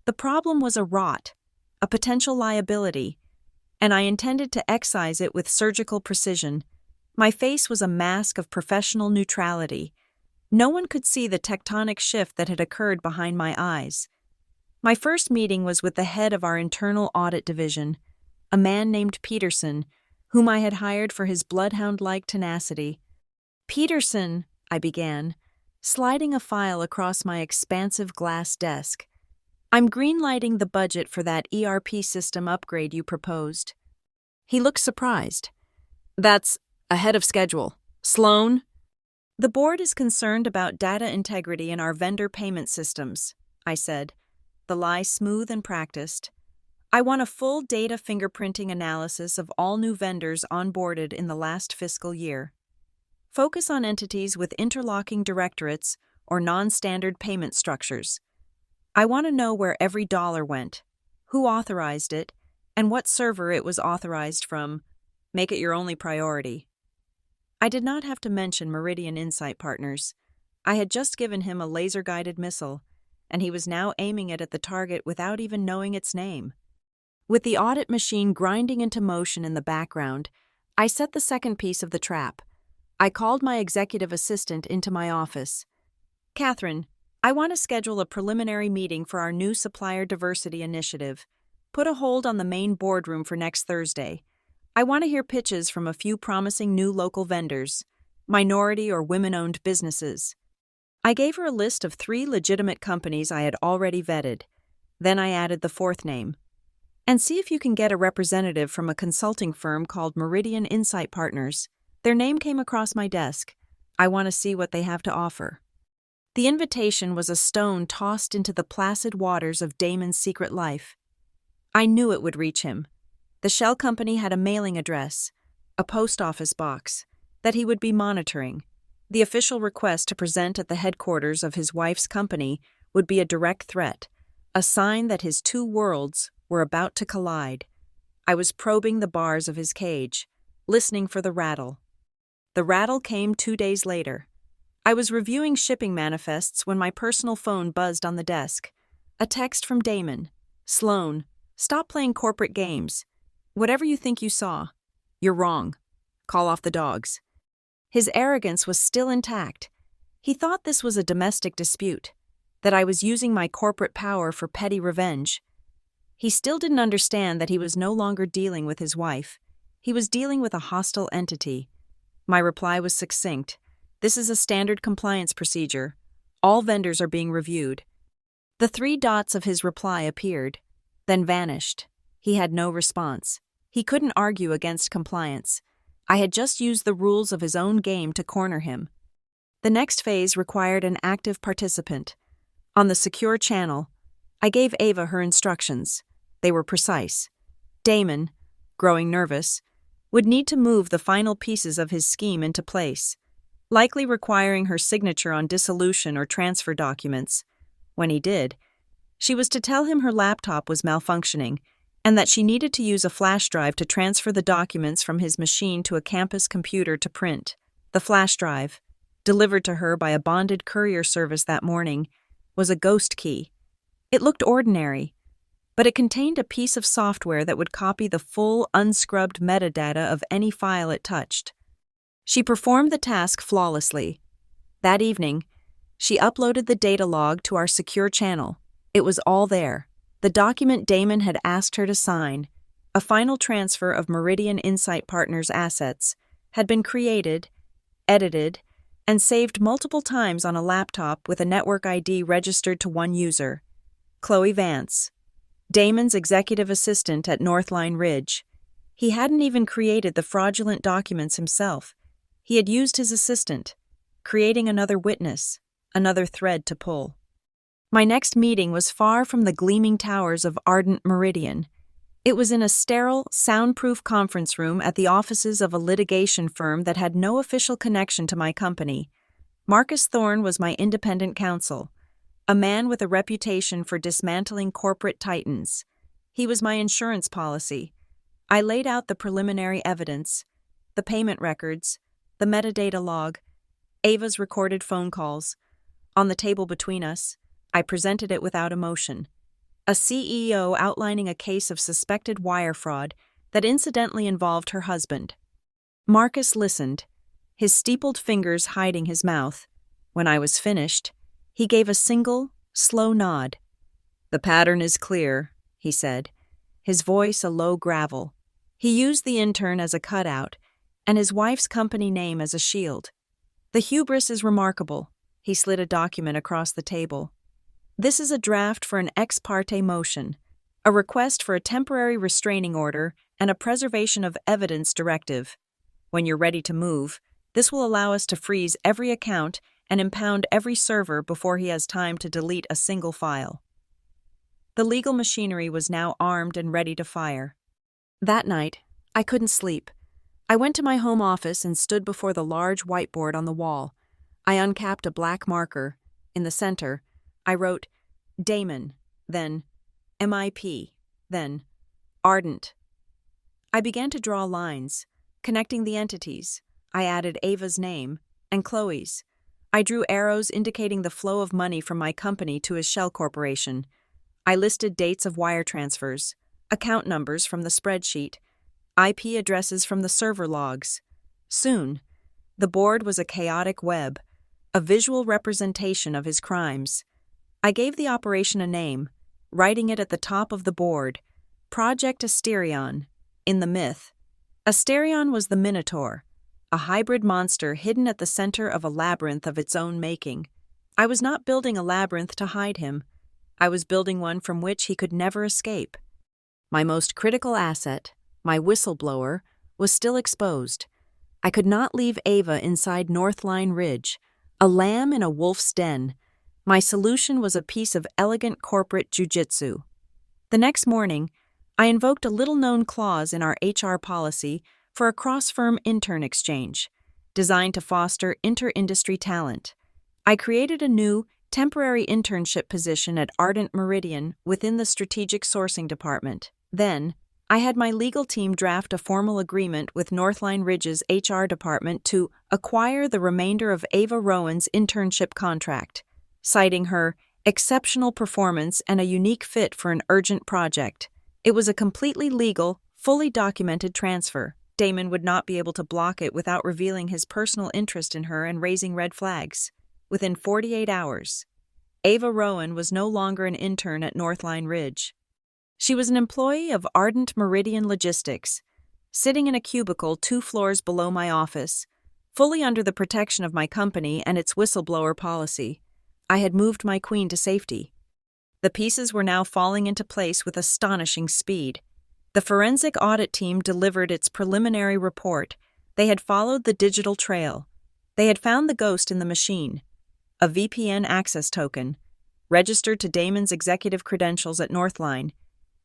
The problem was a rot, a potential liability, and I intended to excise it with surgical precision. My face was a mask of professional neutrality. No one could see the tectonic shift that had occurred behind my eyes. My first meeting was with the head of our internal audit division, a man named Peterson, whom I had hired for his bloodhound-like tenacity. "Peterson," I began, sliding a file across my expansive glass desk. "I'm greenlighting the budget for that ERP system upgrade you proposed." He looked surprised. "That's ahead of schedule. Sloan?" "The board is concerned about data integrity in our vendor payment systems," I said, the lie smooth and practiced. "I want a full data fingerprinting analysis of all new vendors onboarded in the last fiscal year. Focus on entities with interlocking directorates or non-standard payment structures. I want to know where every dollar went, who authorized it, and what server it was authorized from. Make it your only priority." I did not have to mention Meridian Insight Partners. I had just given him a laser-guided missile, and he was now aiming it at the target without even knowing its name. With the audit machine grinding into motion in the background, I set the second piece of the trap. I called my executive assistant into my office. "Catherine, I want to schedule a preliminary meeting for our new supplier diversity initiative. Put a hold on the main boardroom for next Thursday. I want to hear pitches from a few promising new local vendors, minority or women-owned businesses." I gave her a list of 3 legitimate companies I had already vetted. Then I added the 4th name. "And see if you can get a representative from a consulting firm called Meridian Insight Partners. Their name came across my desk. I want to see what they have to offer." The invitation was a stone tossed into the placid waters of Damon's secret life. I knew it would reach him. The shell company had a mailing address, a post office box, that he would be monitoring. The official request to present at the headquarters of his wife's company would be a direct threat, a sign that his 2 worlds were about to collide. I was probing the bars of his cage, listening for the rattle. The rattle came 2 days later. I was reviewing shipping manifests when my personal phone buzzed on the desk. A text from Damon. "Sloan, stop playing corporate games. Whatever you think you saw, you're wrong. Call off the dogs." His arrogance was still intact. He thought this was a domestic dispute, that I was using my corporate power for petty revenge. He still didn't understand that he was no longer dealing with his wife. He was dealing with a hostile entity. My reply was succinct. "This is a standard compliance procedure. All vendors are being reviewed." The 3 dots of his reply appeared, then vanished. He had no response. He couldn't argue against compliance. I had just used the rules of his own game to corner him. The next phase required an active participant. On the secure channel, I gave Ava her instructions. They were precise. Damon, growing nervous, would need to move the final pieces of his scheme into place, likely requiring her signature on dissolution or transfer documents. When he did, she was to tell him her laptop was malfunctioning and that she needed to use a flash drive to transfer the documents from his machine to a campus computer to print. The flash drive, delivered to her by a bonded courier service that morning, was a ghost key. It looked ordinary, but it contained a piece of software that would copy the full, unscrubbed metadata of any file it touched. She performed the task flawlessly. That evening, she uploaded the data log to our secure channel. It was all there. The document Damon had asked her to sign, a final transfer of Meridian Insight Partners' assets, had been created, edited, and saved multiple times on a laptop with a network ID registered to one user, Chloe Vance, Damon's executive assistant at Northline Ridge. He hadn't even created the fraudulent documents himself. He had used his assistant, creating another witness, another thread to pull. My next meeting was far from the gleaming towers of ardent Meridian. It was in a sterile, soundproof conference room at the offices of a litigation firm that had no official connection to my company. Marcus Thorne was my independent counsel, a man with a reputation for dismantling corporate titans. He was my insurance policy. I laid out the preliminary evidence, the payment records, the metadata log, Ava's recorded phone calls. On the table between us, I presented it without emotion. A CEO outlining a case of suspected wire fraud that incidentally involved her husband. Marcus listened, his steepled fingers hiding his mouth. When I was finished, he gave a single, slow nod. "The pattern is clear," he said, his voice a low gravel. He used the intern as a cutout, and his wife's company name as a shield. "The hubris is remarkable." He slid a document across the table. "This is a draft for an ex parte motion, a request for a temporary restraining order and a preservation of evidence directive. When you're ready to move, this will allow us to freeze every account and impound every server before he has time to delete a single file." The legal machinery was now armed and ready to fire. That night, I couldn't sleep. I went to my home office and stood before the large whiteboard on the wall. I uncapped a black marker. In the center, I wrote Damon, then MIP, then Ardent. I began to draw lines, connecting the entities. I added Ava's name and Chloe's. I drew arrows indicating the flow of money from my company to his shell corporation. I listed dates of wire transfers, account numbers from the spreadsheet, IP addresses from the server logs. Soon, the board was a chaotic web, a visual representation of his crimes. I gave the operation a name, writing it at the top of the board, Project Asterion, in the myth. Asterion was the Minotaur, a hybrid monster hidden at the center of a labyrinth of its own making. I was not building a labyrinth to hide him. I was building one from which he could never escape. My most critical asset, my whistleblower, was still exposed. I could not leave Ava inside Northline Ridge, a lamb in a wolf's den. My solution was a piece of elegant corporate jujitsu. The next morning, I invoked a little-known clause in our HR policy for a cross-firm intern exchange, designed to foster inter-industry talent. I created a new, temporary internship position at Ardent Meridian within the Strategic Sourcing Department. Then, I had my legal team draft a formal agreement with Northline Ridge's HR department to acquire the remainder of Ava Rowan's internship contract, citing her exceptional performance and a unique fit for an urgent project. It was a completely legal, fully documented transfer. Damon would not be able to block it without revealing his personal interest in her and raising red flags. Within 48 hours, Ava Rowan was no longer an intern at Northline Ridge. She was an employee of Ardent Meridian Logistics, sitting in a cubicle 2 floors below my office, fully under the protection of my company and its whistleblower policy. I had moved my queen to safety. The pieces were now falling into place with astonishing speed. The forensic audit team delivered its preliminary report. They had followed the digital trail. They had found the ghost in the machine, a VPN access token, registered to Damon's executive credentials at Northline,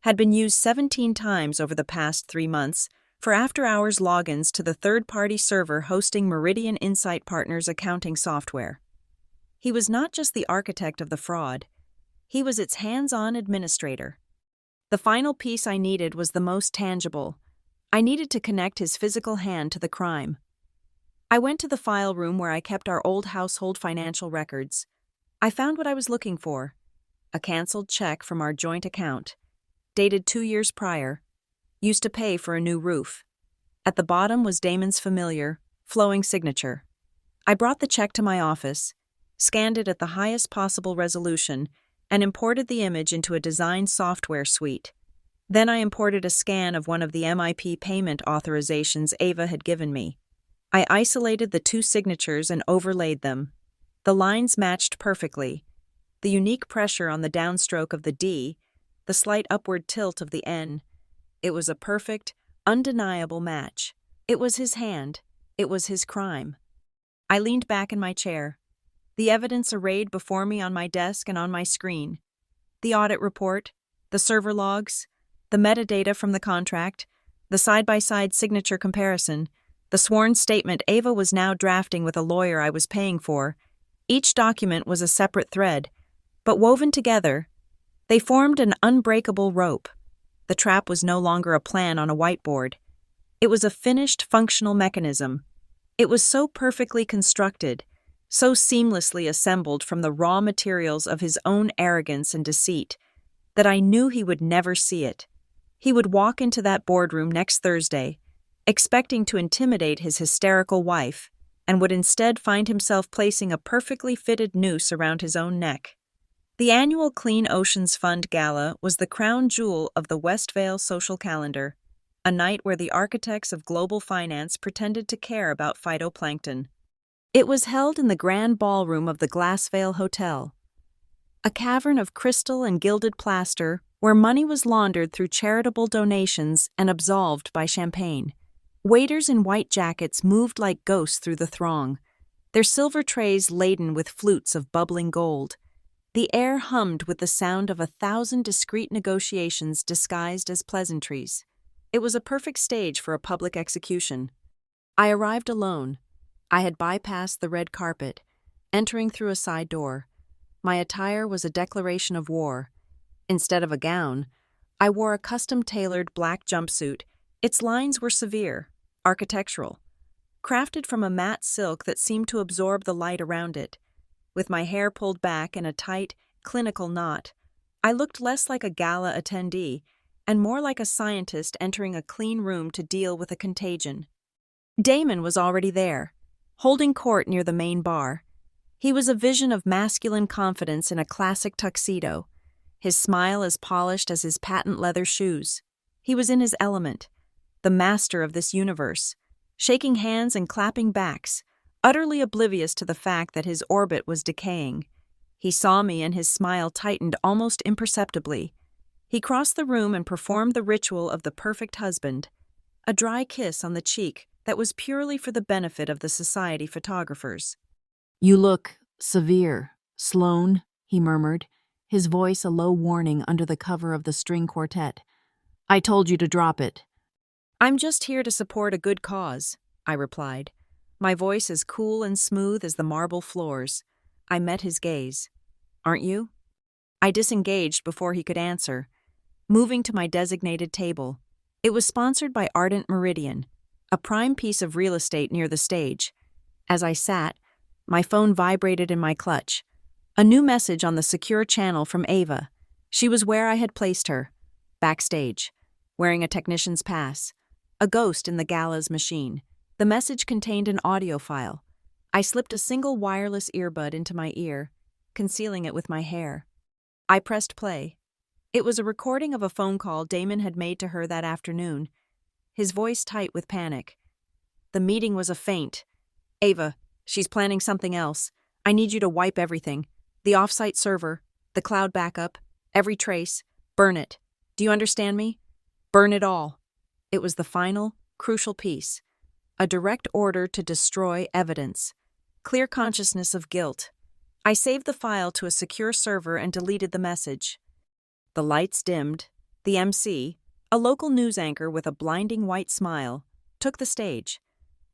had been used 17 times over the past 3 months for after-hours logins to the third-party server hosting Meridian Insight Partners accounting software. He was not just the architect of the fraud, he was its hands-on administrator. The final piece I needed was the most tangible. I needed to connect his physical hand to the crime. I went to the file room where I kept our old household financial records. I found what I was looking for: a canceled check from our joint account, dated 2 years prior, used to pay for a new roof. At the bottom was Damon's familiar, flowing signature. I brought the check to my office, scanned it at the highest possible resolution, and imported the image into a design software suite. Then I imported a scan of one of the MIP payment authorizations Ava had given me. I isolated the two signatures and overlaid them. The lines matched perfectly. The unique pressure on the downstroke of the D, the slight upward tilt of the N. It was a perfect, undeniable match. It was his hand. It was his crime. I leaned back in my chair. The evidence arrayed before me on my desk and on my screen. The audit report, the server logs, the metadata from the contract, the side-by-side signature comparison, the sworn statement Ava was now drafting with a lawyer I was paying for. Each document was a separate thread, but woven together, they formed an unbreakable rope. The trap was no longer a plan on a whiteboard. It was a finished functional mechanism. It was so perfectly constructed, so seamlessly assembled from the raw materials of his own arrogance and deceit, that I knew he would never see it. He would walk into that boardroom next Thursday, expecting to intimidate his hysterical wife, and would instead find himself placing a perfectly fitted noose around his own neck. The annual Clean Oceans Fund Gala was the crown jewel of the Westvale social calendar, a night where the architects of global finance pretended to care about phytoplankton. It was held in the grand ballroom of the Glassvale Hotel, a cavern of crystal and gilded plaster where money was laundered through charitable donations and absolved by champagne. Waiters in white jackets moved like ghosts through the throng, their silver trays laden with flutes of bubbling gold. The air hummed with the sound of 1,000 discreet negotiations disguised as pleasantries. It was a perfect stage for a public execution. I arrived alone. I had bypassed the red carpet, entering through a side door. My attire was a declaration of war. Instead of a gown, I wore a custom-tailored black jumpsuit. Its lines were severe, architectural, crafted from a matte silk that seemed to absorb the light around it. With my hair pulled back in a tight, clinical knot, I looked less like a gala attendee and more like a scientist entering a clean room to deal with a contagion. Damon was already there, holding court near the main bar. He was a vision of masculine confidence in a classic tuxedo, his smile as polished as his patent leather shoes. He was in his element, the master of this universe, shaking hands and clapping backs, utterly oblivious to the fact that his orbit was decaying. He saw me and his smile tightened almost imperceptibly. He crossed the room and performed the ritual of the perfect husband, a dry kiss on the cheek that was purely for the benefit of the society photographers. "You look severe, Sloane," he murmured, his voice a low warning under the cover of the string quartet. "I told you to drop it." "I'm just here to support a good cause," I replied, my voice as cool and smooth as the marble floors. I met his gaze. "Aren't you?" I disengaged before he could answer, moving to my designated table. It was sponsored by Ardent Meridian, a prime piece of real estate near the stage. As I sat, my phone vibrated in my clutch. A new message on the secure channel from Ava. She was where I had placed her, backstage, wearing a technician's pass, a ghost in the gala's machine. The message contained an audio file. I slipped a single wireless earbud into my ear, concealing it with my hair. I pressed play. It was a recording of a phone call Damon had made to her that afternoon, his voice tight with panic. "The meeting was a feint. Ava, she's planning something else. I need you to wipe everything. The off-site server, the cloud backup, every trace. Burn it. Do you understand me? Burn it all." It was the final, crucial piece. A direct order to destroy evidence. Clear consciousness of guilt. I saved the file to a secure server and deleted the message. The lights dimmed. The MC, a local news anchor with a blinding white smile, took the stage.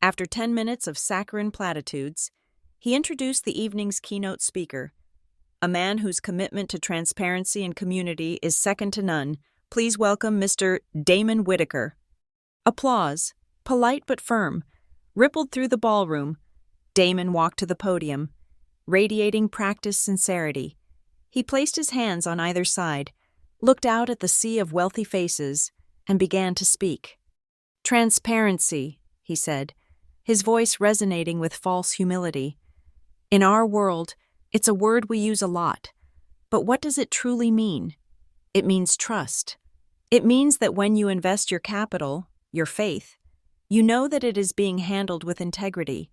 After 10 minutes of saccharine platitudes, he introduced the evening's keynote speaker, a man whose commitment to transparency and community is second to none. Please welcome Mr. Damon Whitaker. Applause, polite but firm, rippled through the ballroom. Damon walked to the podium, radiating practiced sincerity. He placed his hands on either side, looked out at the sea of wealthy faces, and began to speak. "Transparency," he said, his voice resonating with false humility. "In our world, it's a word we use a lot. But what does it truly mean? It means trust. It means that when you invest your capital, your faith, you know that it is being handled with integrity.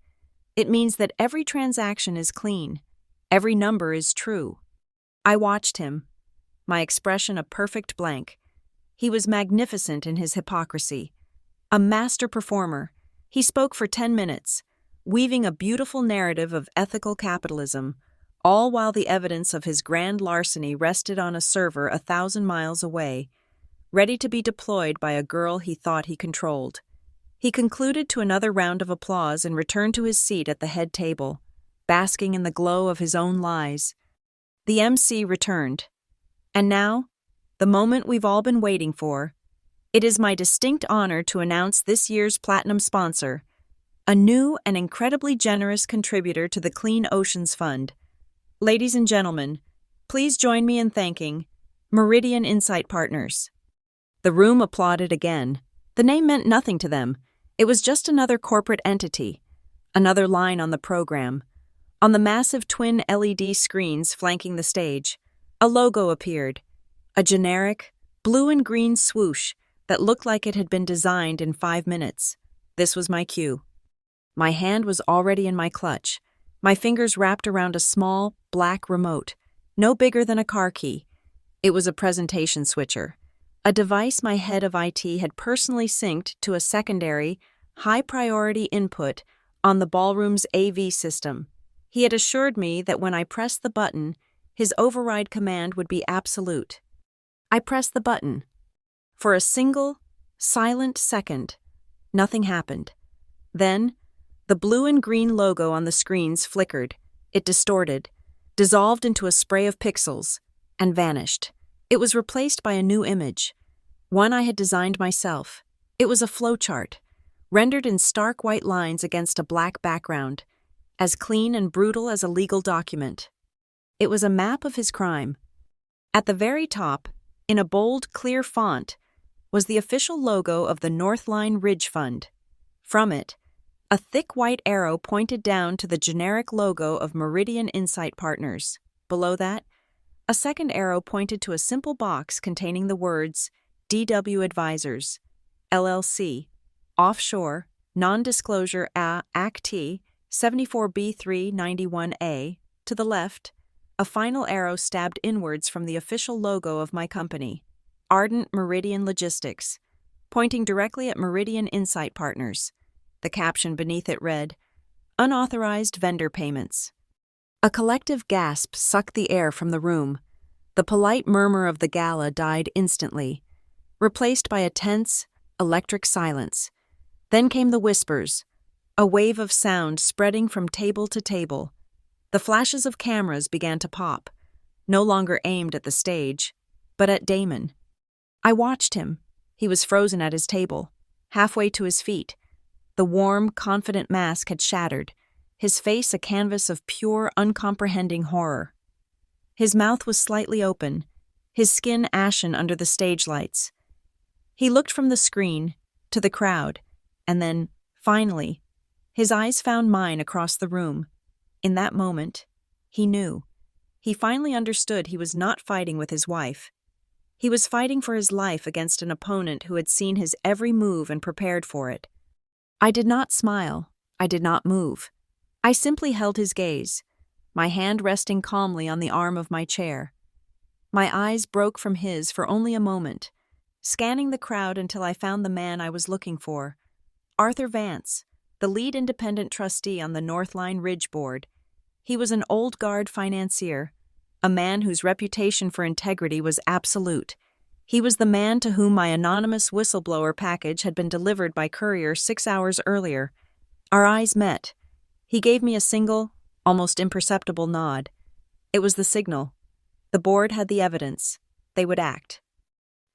It means that every transaction is clean, every number is true. I watched him, my expression a perfect blank. He was magnificent in his hypocrisy. A master performer, he spoke for 10 minutes, weaving a beautiful narrative of ethical capitalism, all while the evidence of his grand larceny rested on a server 1,000 miles away, ready to be deployed by a girl he thought he controlled. He concluded to another round of applause and returned to his seat at the head table, basking in the glow of his own lies. The MC returned. And now, the moment we've all been waiting for. It is my distinct honor to announce this year's platinum sponsor, a new and incredibly generous contributor to the Clean Oceans Fund. Ladies and gentlemen, please join me in thanking Meridian Insight Partners. The room applauded again. The name meant nothing to them. It was just another corporate entity, another line on the program. On the massive twin LED screens flanking the stage, a logo appeared, a generic, blue and green swoosh that looked like it had been designed in 5 minutes. This was my cue. My hand was already in my clutch, my fingers wrapped around a small, black remote, no bigger than a car key. It was a presentation switcher, a device my head of IT had personally synced to a secondary, high-priority input on the ballroom's AV system. He had assured me that when I pressed the button, his override command would be absolute. I pressed the button. For a single, silent second, nothing happened. Then, the blue and green logo on the screens flickered. It distorted, dissolved into a spray of pixels, and vanished. It was replaced by a new image, one I had designed myself. It was a flowchart, rendered in stark white lines against a black background, as clean and brutal as a legal document. It was a map of his crime. At the very top, in a bold, clear font, was the official logo of the Northline Ridge Fund. From it, a thick white arrow pointed down to the generic logo of Meridian Insight Partners. Below that, a second arrow pointed to a simple box containing the words DW Advisors, LLC, Offshore, Non-Disclosure Act 74B391A. To the left, a final arrow stabbed inwards from the official logo of my company, Ardent Meridian Logistics, pointing directly at Meridian Insight Partners. The caption beneath it read, Unauthorized Vendor Payments. A collective gasp sucked the air from the room. The polite murmur of the gala died instantly, replaced by a tense, electric silence. Then came the whispers, a wave of sound spreading from table to table. The flashes of cameras began to pop, no longer aimed at the stage, but at Damon. I watched him. He was frozen at his table, halfway to his feet. The warm, confident mask had shattered, his face a canvas of pure, uncomprehending horror. His mouth was slightly open, his skin ashen under the stage lights. He looked from the screen to the crowd, and then, finally, his eyes found mine across the room. In that moment, he knew. He finally understood he was not fighting with his wife. He was fighting for his life against an opponent who had seen his every move and prepared for it. I did not smile. I did not move. I simply held his gaze, my hand resting calmly on the arm of my chair. My eyes broke from his for only a moment, scanning the crowd until I found the man I was looking for, Arthur Vance, the lead independent trustee on the Northline Ridge Board. He was an old guard financier, a man whose reputation for integrity was absolute. He was the man to whom my anonymous whistleblower package had been delivered by courier 6 hours earlier. Our eyes met. He gave me a single, almost imperceptible nod. It was the signal. The board had the evidence. They would act.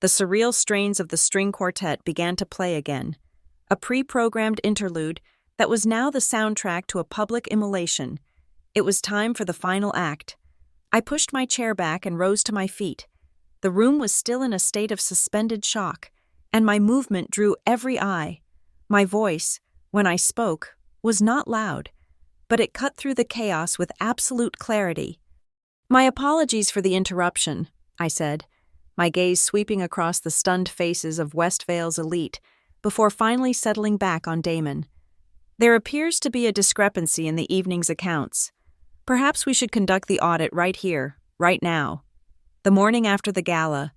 The surreal strains of the string quartet began to play again, a pre-programmed interlude that was now the soundtrack to a public immolation. It was time for the final act. I pushed my chair back and rose to my feet. The room was still in a state of suspended shock, and my movement drew every eye. My voice, when I spoke, was not loud, but it cut through the chaos with absolute clarity. My apologies for the interruption, I said, my gaze sweeping across the stunned faces of Westvale's elite before finally settling back on Damon. There appears to be a discrepancy in the evening's accounts. Perhaps we should conduct the audit right here, right now. The morning after the gala,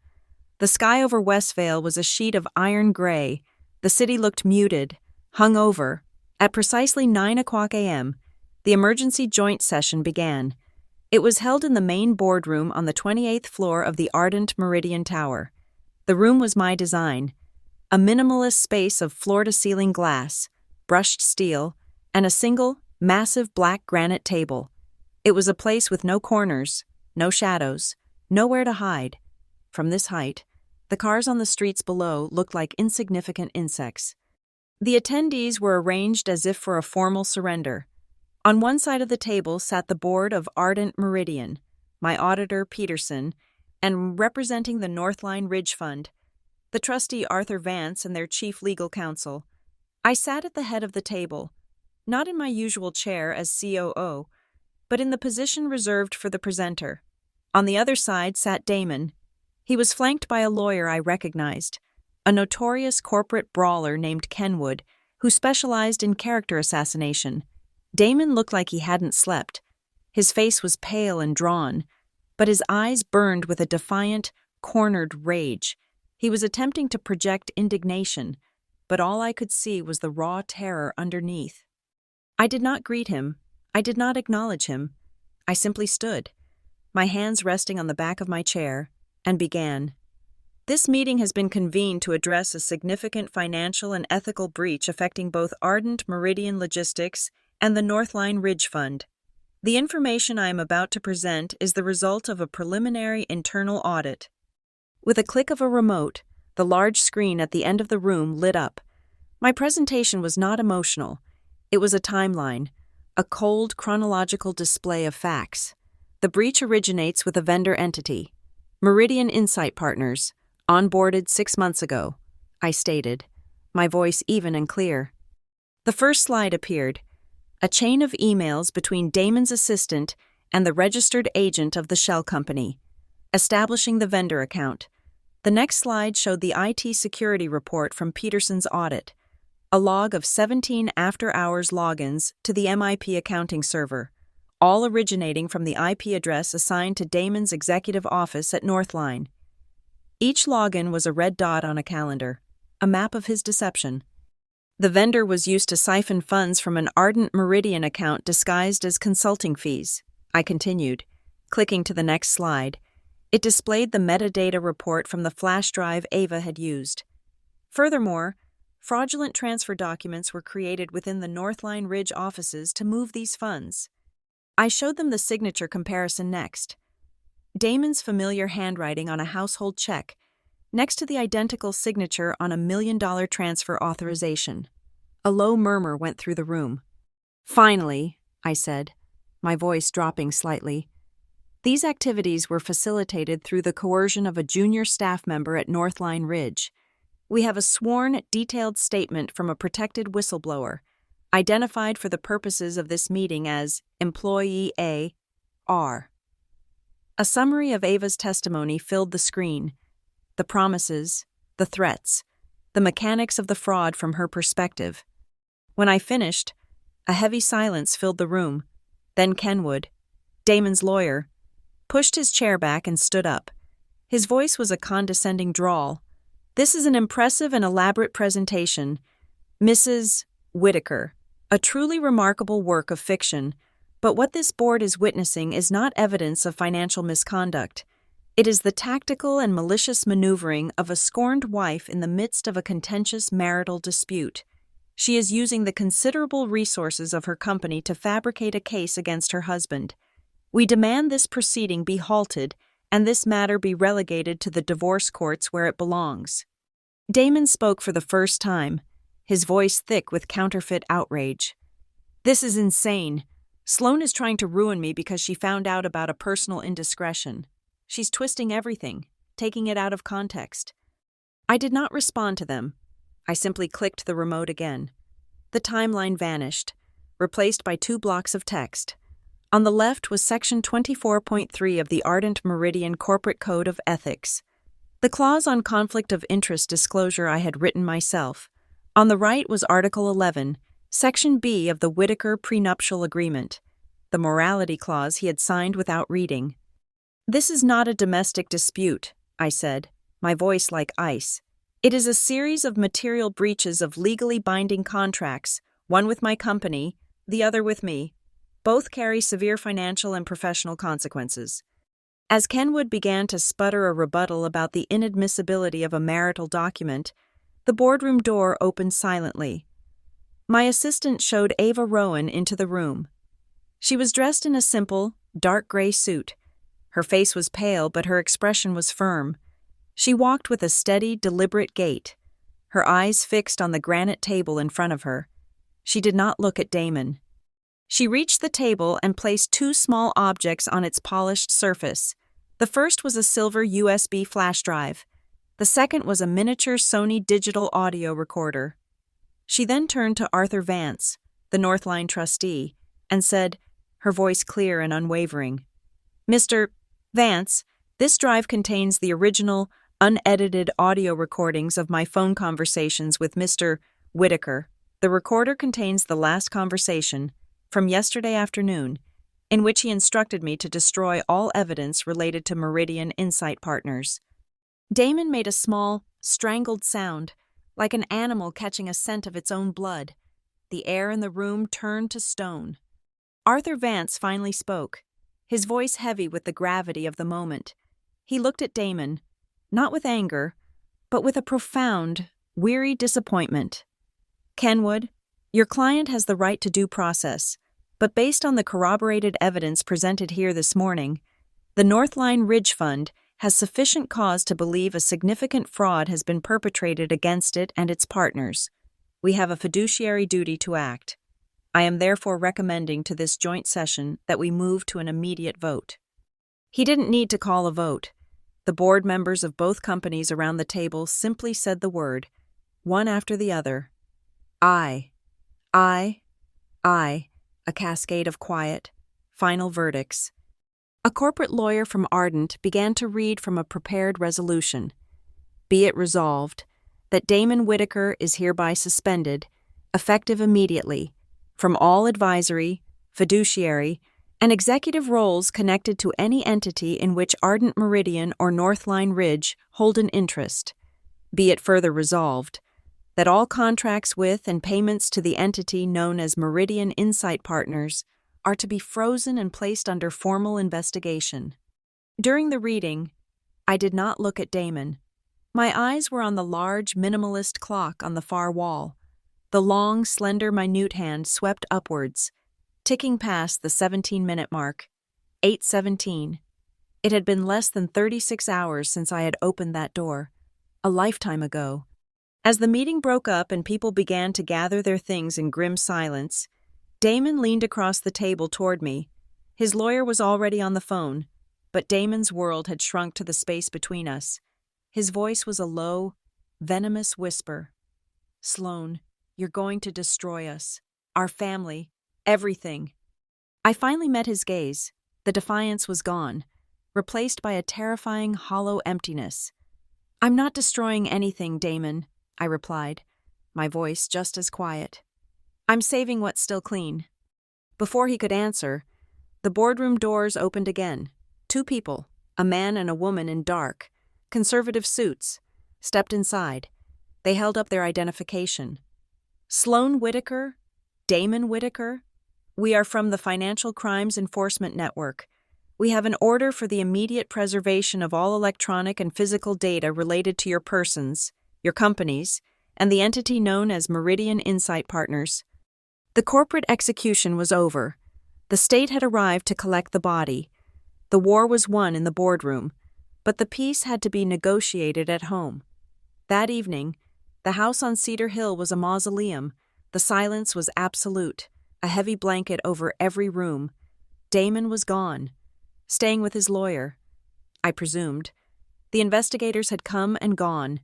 the sky over Westvale was a sheet of iron gray. The city looked muted, hung over. At precisely 9:00 a.m., the emergency joint session began. It was held in the main boardroom on the 28th floor of the Ardent Meridian Tower. The room was my design, a minimalist space of floor-to-ceiling glass, brushed steel, and a single, massive black granite table. It was a place with no corners, no shadows, nowhere to hide. From this height, the cars on the streets below looked like insignificant insects. The attendees were arranged as if for a formal surrender. On one side of the table sat the board of Ardent Meridian, my auditor Peterson, and representing the Northline Ridge Fund, the trustee Arthur Vance and their chief legal counsel. I sat at the head of the table, not in my usual chair as COO, but in the position reserved for the presenter. On the other side sat Damon. He was flanked by a lawyer I recognized, a notorious corporate brawler named Kenwood, who specialized in character assassination. Damon looked like he hadn't slept. His face was pale and drawn, but his eyes burned with a defiant, cornered rage. He was attempting to project indignation, but all I could see was the raw terror underneath. I did not greet him. I did not acknowledge him. I simply stood, my hands resting on the back of my chair, and began. This meeting has been convened to address a significant financial and ethical breach affecting both Ardent Meridian Logistics and the Northline Ridge Fund. The information I am about to present is the result of a preliminary internal audit. With a click of a remote, the large screen at the end of the room lit up. My presentation was not emotional. It was a timeline, a cold chronological display of facts. The breach originates with a vendor entity, Meridian Insight Partners, onboarded 6 months ago, I stated, my voice even and clear. The first slide appeared, a chain of emails between Damon's assistant and the registered agent of the shell company, establishing the vendor account. The next slide showed the IT security report from Peterson's audit, a log of 17 after-hours logins to the MIP accounting server, all originating from the IP address assigned to Damon's executive office at Northline. Each login was a red dot on a calendar, a map of his deception. The vendor was used to siphon funds from an Ardent Meridian account disguised as consulting fees. I continued, clicking to the next slide. It displayed the metadata report from the flash drive Ava had used. Furthermore, fraudulent transfer documents were created within the Northline Ridge offices to move these funds. I showed them the signature comparison next. Damon's familiar handwriting on a household check, next to the identical signature on a $1 million transfer authorization. A low murmur went through the room. Finally, I said, my voice dropping slightly. These activities were facilitated through the coercion of a junior staff member at Northline Ridge. We have a sworn, detailed statement from a protected whistleblower, identified for the purposes of this meeting as Employee A.R. A summary of Ava's testimony filled the screen. The promises, the threats, the mechanics of the fraud from her perspective. When I finished, a heavy silence filled the room. Then Kenwood, Damon's lawyer, pushed his chair back and stood up. His voice was a condescending drawl. "This is an impressive and elaborate presentation, Mrs. Whitaker, a truly remarkable work of fiction, but what this board is witnessing is not evidence of financial misconduct. It is the tactical and malicious maneuvering of a scorned wife in the midst of a contentious marital dispute. She is using the considerable resources of her company to fabricate a case against her husband. We demand this proceeding be halted and this matter be relegated to the divorce courts where it belongs." Damon spoke for the first time, his voice thick with counterfeit outrage. "This is insane. Sloan is trying to ruin me because she found out about a personal indiscretion. She's twisting everything, taking it out of context." I did not respond to them. I simply clicked the remote again. The timeline vanished, replaced by 2 blocks of text. On the left was Section 24.3 of the Ardent Meridian Corporate Code of Ethics. The clause on conflict of interest disclosure I had written myself. On the right was Article 11, Section B of the Whittaker prenuptial agreement, the morality clause he had signed without reading. "This is not a domestic dispute," I said, my voice like ice. "It is a series of material breaches of legally binding contracts, one with my company, the other with me. Both carry severe financial and professional consequences." As Kenwood began to sputter a rebuttal about the inadmissibility of a marital document, the boardroom door opened silently. My assistant showed Ava Rowan into the room. She was dressed in a simple, dark gray suit. Her face was pale, but her expression was firm. She walked with a steady, deliberate gait, her eyes fixed on the granite table in front of her. She did not look at Damon. She reached the table and placed two small objects on its polished surface. The first was a silver USB flash drive. The second was a miniature Sony digital audio recorder. She then turned to Arthur Vance, the Northline trustee, and said, her voice clear and unwavering, "Mr. Vance, this drive contains the original, unedited audio recordings of my phone conversations with Mr. Whittaker. The recorder contains the last conversation, from yesterday afternoon, in which he instructed me to destroy all evidence related to Meridian Insight Partners." Damon made a small, strangled sound, like an animal catching a scent of its own blood. The air in the room turned to stone. Arthur Vance finally spoke, his voice heavy with the gravity of the moment. He looked at Damon, not with anger, but with a profound, weary disappointment. "Kenwood, your client has the right to due process, but based on the corroborated evidence presented here this morning, the Northline Ridge Fund has sufficient cause to believe a significant fraud has been perpetrated against it and its partners. We have a fiduciary duty to act. I am therefore recommending to this joint session that we move to an immediate vote." He didn't need to call a vote. The board members of both companies around the table simply said the word, one after the other. Aye, aye, aye, a cascade of quiet, final verdicts. A corporate lawyer from Ardent began to read from a prepared resolution. "Be it resolved that Damon Whittaker is hereby suspended, effective immediately, from all advisory, fiduciary, and executive roles connected to any entity in which Ardent Meridian or Northline Ridge hold an interest. Be it further resolved that all contracts with and payments to the entity known as Meridian Insight Partners are to be frozen and placed under formal investigation." During the reading, I did not look at Damon. My eyes were on the large, minimalist clock on the far wall. The long, slender, minute hand swept upwards, ticking past the 17-minute mark. 8:17. It had been less than 36 hours since I had opened that door. A lifetime ago. As the meeting broke up and people began to gather their things in grim silence, Damon leaned across the table toward me. His lawyer was already on the phone, but Damon's world had shrunk to the space between us. His voice was a low, venomous whisper. "Sloan, you're going to destroy us. Our family. Everything." I finally met his gaze. The defiance was gone, replaced by a terrifying, hollow emptiness. "I'm not destroying anything, Damon," I replied, my voice just as quiet. "I'm saving what's still clean." Before he could answer, the boardroom doors opened again. Two people, a man and a woman in dark, conservative suits, stepped inside. They held up their identification. "Sloan Whittaker? Damon Whittaker? We are from the Financial Crimes Enforcement Network. We have an order for the immediate preservation of all electronic and physical data related to your persons, your companies, and the entity known as Meridian Insight Partners." The corporate execution was over. The state had arrived to collect the body. The war was won in the boardroom, but the peace had to be negotiated at home. That evening, the house on Cedar Hill was a mausoleum. The silence was absolute, a heavy blanket over every room. Damon was gone, staying with his lawyer, I presumed. The investigators had come and gone,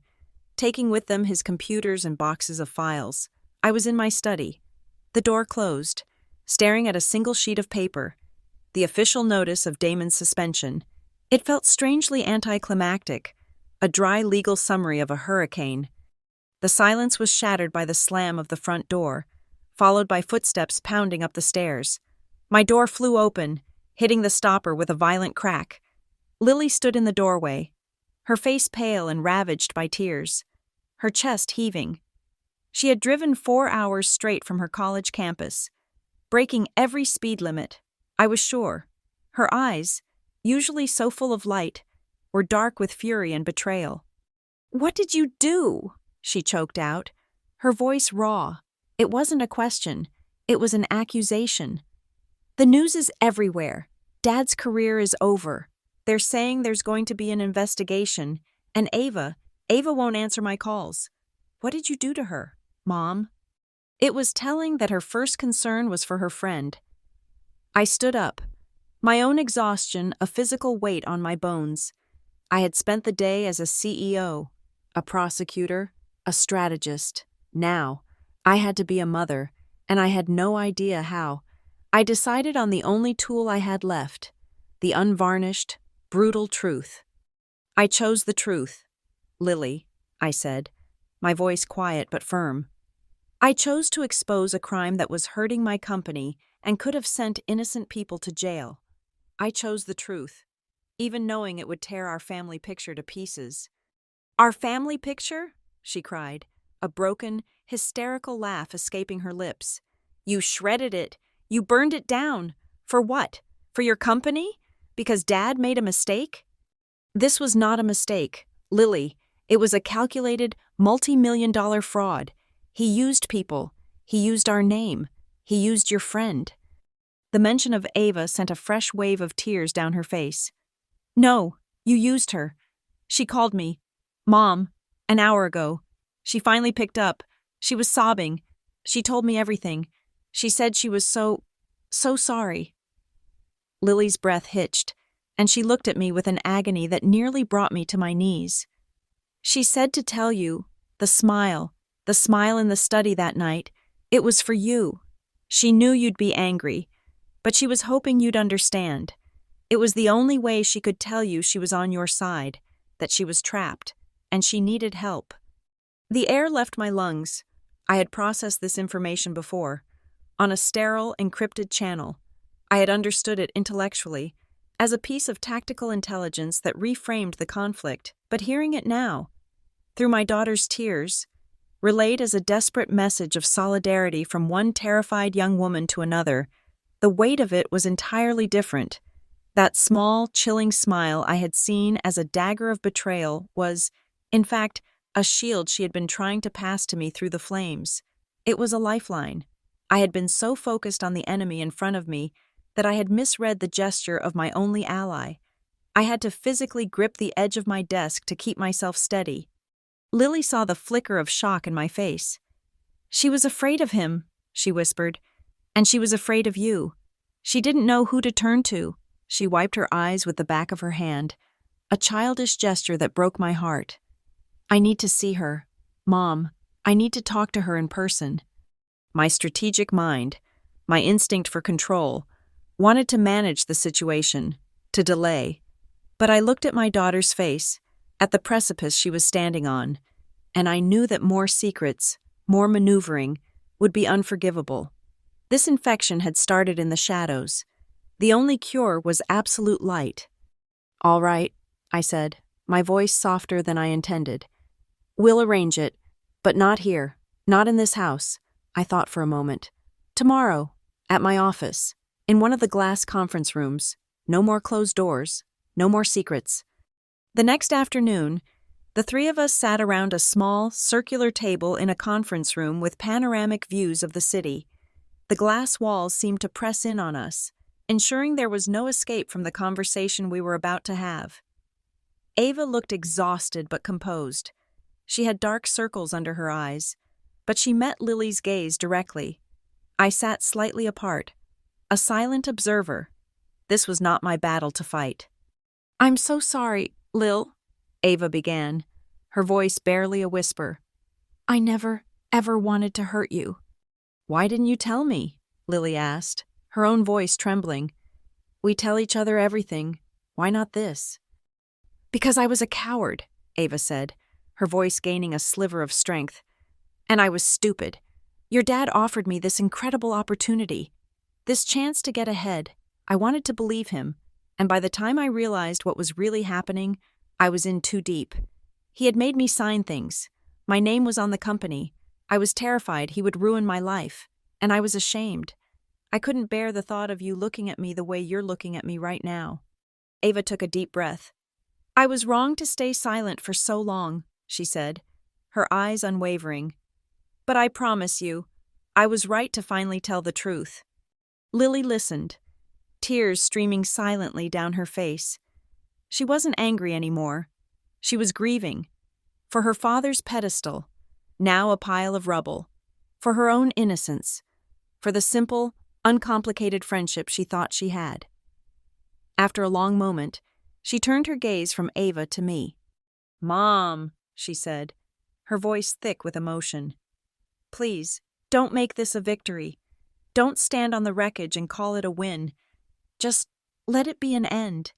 taking with them his computers and boxes of files. I was in my study. The door closed, staring at a single sheet of paper, the official notice of Damon's suspension. It felt strangely anticlimactic, a dry legal summary of a hurricane. The silence was shattered by the slam of the front door, followed by footsteps pounding up the stairs. My door flew open, hitting the stopper with a violent crack. Lily stood in the doorway, her face pale and ravaged by tears, her chest heaving. She had driven 4 hours straight from her college campus, breaking every speed limit, I was sure. Her eyes, usually so full of light, were dark with fury and betrayal. "What did you do?" she choked out, her voice raw. It wasn't a question, it was an accusation. "The news is everywhere. Dad's career is over. They're saying there's going to be an investigation, and Ava won't answer my calls. What did you do to her, Mom?" It was telling that her first concern was for her friend. I stood up, my own exhaustion a physical weight on my bones. I had spent the day as a CEO, a prosecutor, a strategist. Now, I had to be a mother, and I had no idea how. I decided on the only tool I had left, the unvarnished, brutal truth. "I chose the truth, Lily," I said, my voice quiet but firm. "I chose to expose a crime that was hurting my company and could have sent innocent people to jail. I chose the truth, even knowing it would tear our family picture to pieces." "Our family picture?" she cried, a broken, hysterical laugh escaping her lips. "You shredded it. You burned it down. For what? For your company? Because Dad made a mistake?" "This was not a mistake, Lily. It was a calculated, multi-million-dollar fraud. He used people. He used our name. He used your friend." The mention of Ava sent a fresh wave of tears down her face. "No, you used her. She called me, Mom, an hour ago. She finally picked up. She was sobbing. She told me everything. She said she was so sorry." Lily's breath hitched, and she looked at me with an agony that nearly brought me to my knees. "She said to tell you, the smile in the study that night, it was for you. She knew you'd be angry, but she was hoping you'd understand. It was the only way she could tell you she was on your side, that she was trapped, and she needed help." The air left my lungs. I had processed this information before, on a sterile, encrypted channel. I had understood it intellectually, as a piece of tactical intelligence that reframed the conflict, but hearing it now, through my daughter's tears, relayed as a desperate message of solidarity from one terrified young woman to another, the weight of it was entirely different. That small, chilling smile I had seen as a dagger of betrayal was, in fact, a shield she had been trying to pass to me through the flames. It was a lifeline. I had been so focused on the enemy in front of me that I had misread the gesture of my only ally. I had to physically grip the edge of my desk to keep myself steady. Lily saw the flicker of shock in my face. "She was afraid of him," she whispered, "and she was afraid of you. She didn't know who to turn to." She wiped her eyes with the back of her hand, a childish gesture that broke my heart. "I need to see her. Mom, I need to talk to her in person." My strategic mind, my instinct for control, wanted to manage the situation, to delay. But I looked at my daughter's face, at the precipice she was standing on, and I knew that more secrets, more maneuvering, would be unforgivable. This infection had started in the shadows. The only cure was absolute light. "All right," I said, my voice softer than I intended. "We'll arrange it, but not here, not in this house." I thought for a moment. "Tomorrow, at my office, in one of the glass conference rooms. No more closed doors, no more secrets." The next afternoon, the three of us sat around a small, circular table in a conference room with panoramic views of the city. The glass walls seemed to press in on us, ensuring there was no escape from the conversation we were about to have. Ava looked exhausted but composed. She had dark circles under her eyes, but she met Lily's gaze directly. I sat slightly apart, a silent observer. This was not my battle to fight. "I'm so sorry, Lil," Ava began, her voice barely a whisper. "I never, ever wanted to hurt you." "Why didn't you tell me?" Lily asked, her own voice trembling. "We tell each other everything. Why not this?" "Because I was a coward. Ava said, her voice gaining a sliver of strength. And I was stupid. Your dad offered me this incredible opportunity. This chance to get ahead. I wanted to believe him, and by the time I realized what was really happening, I was in too deep. He had made me sign things. My name was on the company. I was terrified he would ruin my life, and I was ashamed. I couldn't bear the thought of you looking at me the way you're looking at me right now. Ava took a deep breath. I was wrong to stay silent for so long, she said, her eyes unwavering. But I promise you, I was right to finally tell the truth. Lily listened, tears streaming silently down her face. She wasn't angry anymore. She was grieving. For her father's pedestal, now a pile of rubble. For her own innocence. For the simple, uncomplicated friendship she thought she had. After a long moment, she turned her gaze from Ava to me. Mom, she said, her voice thick with emotion. Please, don't make this a victory. Don't stand on the wreckage and call it a win. Just let it be an end.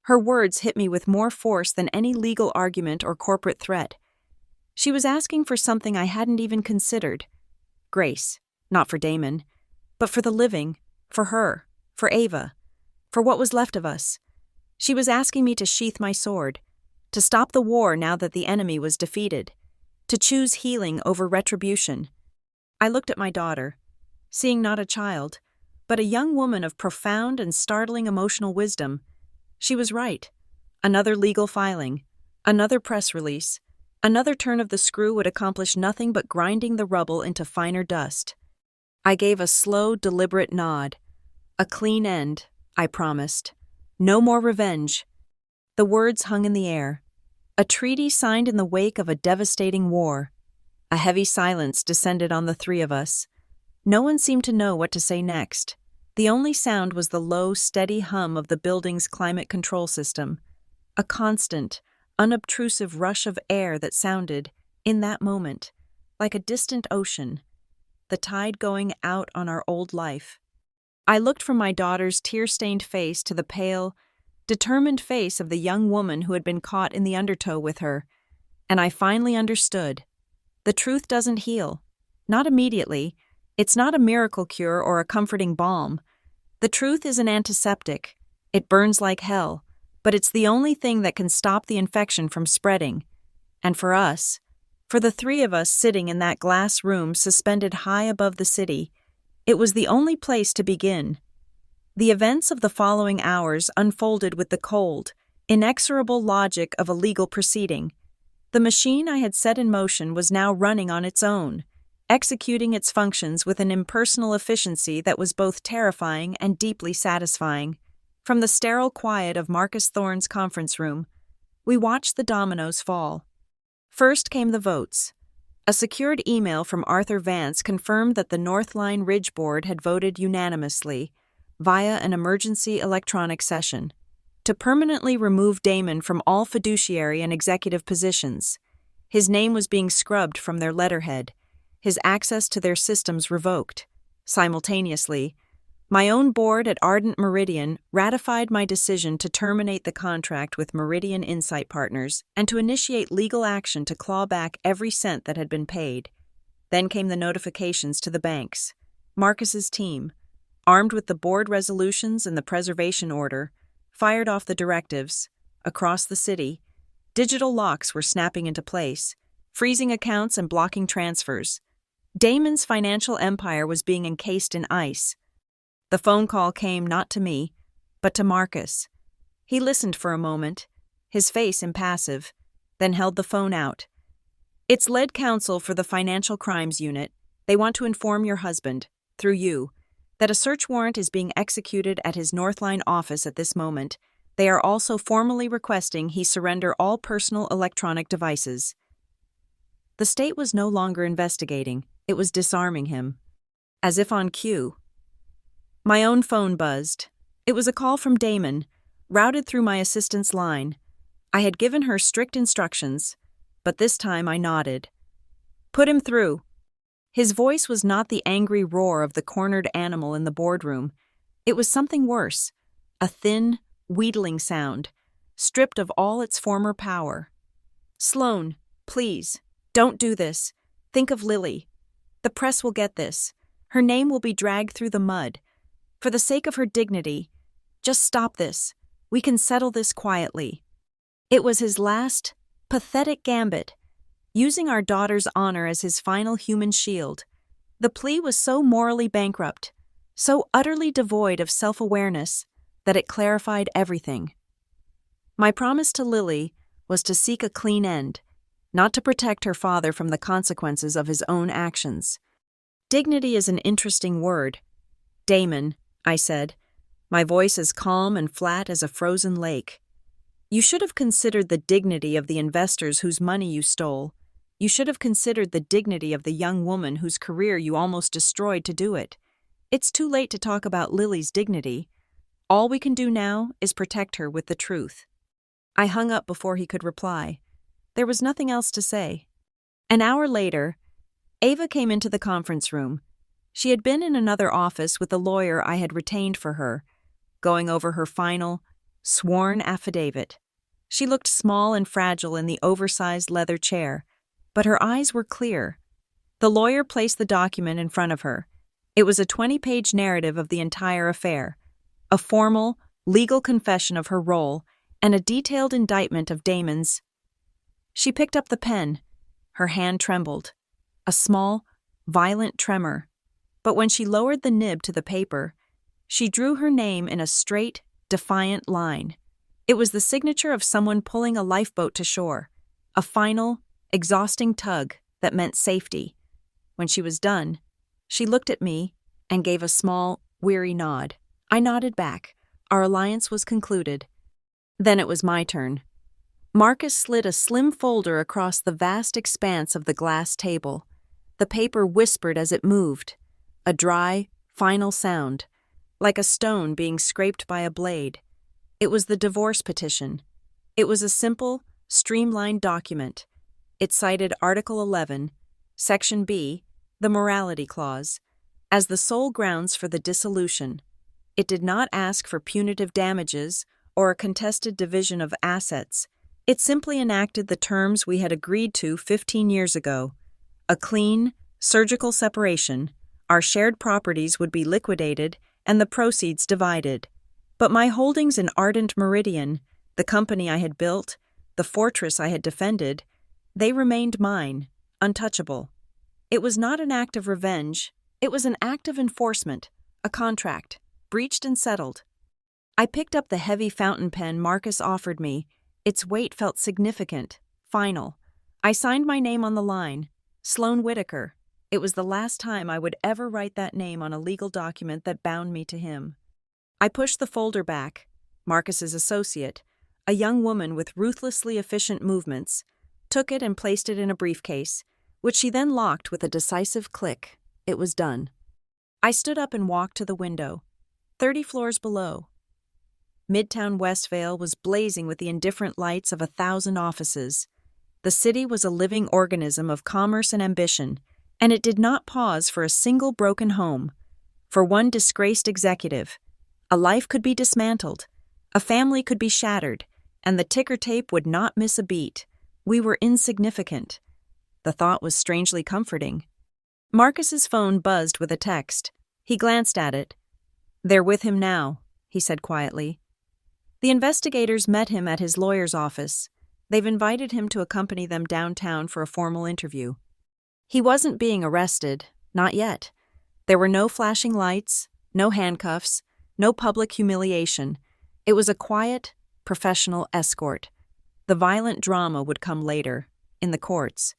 Her words hit me with more force than any legal argument or corporate threat. She was asking for something I hadn't even considered. Grace, not for Damon, but for the living, for her, for Ava, for what was left of us. She was asking me to sheath my sword, to stop the war now that the enemy was defeated, to choose healing over retribution. I looked at my daughter, seeing not a child, but a young woman of profound and startling emotional wisdom. She was right. Another legal filing, another press release, another turn of the screw would accomplish nothing but grinding the rubble into finer dust. I gave a slow, deliberate nod. A clean end, I promised. No more revenge. The words hung in the air. A treaty signed in the wake of a devastating war. A heavy silence descended on the three of us. No one seemed to know what to say next. The only sound was the low, steady hum of the building's climate control system. A constant, unobtrusive rush of air that sounded, in that moment, like a distant ocean. The tide going out on our old life. I looked from my daughter's tear-stained face to the pale, determined face of the young woman who had been caught in the undertow with her, and I finally understood. The truth doesn't heal. Not immediately. It's not a miracle cure or a comforting balm. The truth is an antiseptic. It burns like hell, but it's the only thing that can stop the infection from spreading. And for us, for the three of us sitting in that glass room suspended high above the city, it was the only place to begin. The events of the following hours unfolded with the cold, inexorable logic of a legal proceeding. The machine I had set in motion was now running on its own, executing its functions with an impersonal efficiency that was both terrifying and deeply satisfying. From the sterile quiet of Marcus Thorne's conference room, we watched the dominoes fall. First came the votes. A secured email from Arthur Vance confirmed that the North Line Ridge Board had voted unanimously, via an emergency electronic session, to permanently remove Damon from all fiduciary and executive positions. His name was being scrubbed from their letterhead, his access to their systems revoked. Simultaneously, my own board at Ardent Meridian ratified my decision to terminate the contract with Meridian Insight Partners and to initiate legal action to claw back every cent that had been paid. Then came the notifications to the banks. Marcus's team, armed with the board resolutions and the preservation order, fired off the directives. Across the city, digital locks were snapping into place, freezing accounts and blocking transfers. Damon's financial empire was being encased in ice. The phone call came not to me, but to Marcus. He listened for a moment, his face impassive, then held the phone out. It's lead counsel for the Financial Crimes Unit. They want to inform your husband, through you, that a search warrant is being executed at his Northline office at this moment. They are also formally requesting he surrender all personal electronic devices. The state was no longer investigating. It was disarming him. As if on cue. My own phone buzzed. It was a call from Damon, routed through my assistant's line. I had given her strict instructions, but this time I nodded. Put him through. His voice was not the angry roar of the cornered animal in the boardroom. It was something worse, a thin, wheedling sound, stripped of all its former power. Sloane, please, don't do this. Think of Lily. The press will get this. Her name will be dragged through the mud. For the sake of her dignity, just stop this. We can settle this quietly. It was his last, pathetic gambit, using our daughter's honor as his final human shield. The plea was so morally bankrupt, so utterly devoid of self-awareness, that it clarified everything. My promise to Lily was to seek a clean end, not to protect her father from the consequences of his own actions. Dignity is an interesting word. Damon, I said, my voice as calm and flat as a frozen lake. You should have considered the dignity of the investors whose money you stole. You should have considered the dignity of the young woman whose career you almost destroyed to do it. It's too late to talk about Lily's dignity. All we can do now is protect her with the truth. I hung up before he could reply. There was nothing else to say. An hour later, Ava came into the conference room. She had been in another office with the lawyer I had retained for her, going over her final, sworn affidavit. She looked small and fragile in the oversized leather chair, but her eyes were clear. The lawyer placed the document in front of her. It was a 20-page narrative of the entire affair, a formal, legal confession of her role, and a detailed indictment of Damon's. She picked up the pen. Her hand trembled, a small, violent tremor. But when she lowered the nib to the paper, she drew her name in a straight, defiant line. It was the signature of someone pulling a lifeboat to shore, a final, exhausting tug that meant safety. When she was done, she looked at me and gave a small, weary nod. I nodded back. Our alliance was concluded. Then it was my turn. Marcus slid a slim folder across the vast expanse of the glass table. The paper whispered as it moved, a dry, final sound, like a stone being scraped by a blade. It was the divorce petition. It was a simple, streamlined document. It cited Article 11, Section B, the morality clause, as the sole grounds for the dissolution. It did not ask for punitive damages or a contested division of assets. It simply enacted the terms we had agreed to 15 years ago. A clean, surgical separation, our shared properties would be liquidated and the proceeds divided. But my holdings in Ardent Meridian, the company I had built, the fortress I had defended, they remained mine, untouchable. It was not an act of revenge. It was an act of enforcement, a contract, breached and settled. I picked up the heavy fountain pen Marcus offered me. Its weight felt significant, final. I signed my name on the line, Sloane Whitaker. It was the last time I would ever write that name on a legal document that bound me to him. I pushed the folder back. Marcus's associate, a young woman with ruthlessly efficient movements, took it and placed it in a briefcase, which she then locked with a decisive click. It was done. I stood up and walked to the window, 30 floors below. Midtown Westvale was blazing with the indifferent lights of 1,000 offices. The city was a living organism of commerce and ambition, and it did not pause for a single broken home. For one disgraced executive, a life could be dismantled, a family could be shattered, and the ticker tape would not miss a beat. We were insignificant. The thought was strangely comforting. Marcus's phone buzzed with a text. He glanced at it. "They're with him now," he said quietly. The investigators met him at his lawyer's office. They've invited him to accompany them downtown for a formal interview. He wasn't being arrested, not yet. There were no flashing lights, no handcuffs, no public humiliation. It was a quiet, professional escort. The violent drama would come later, in the courts.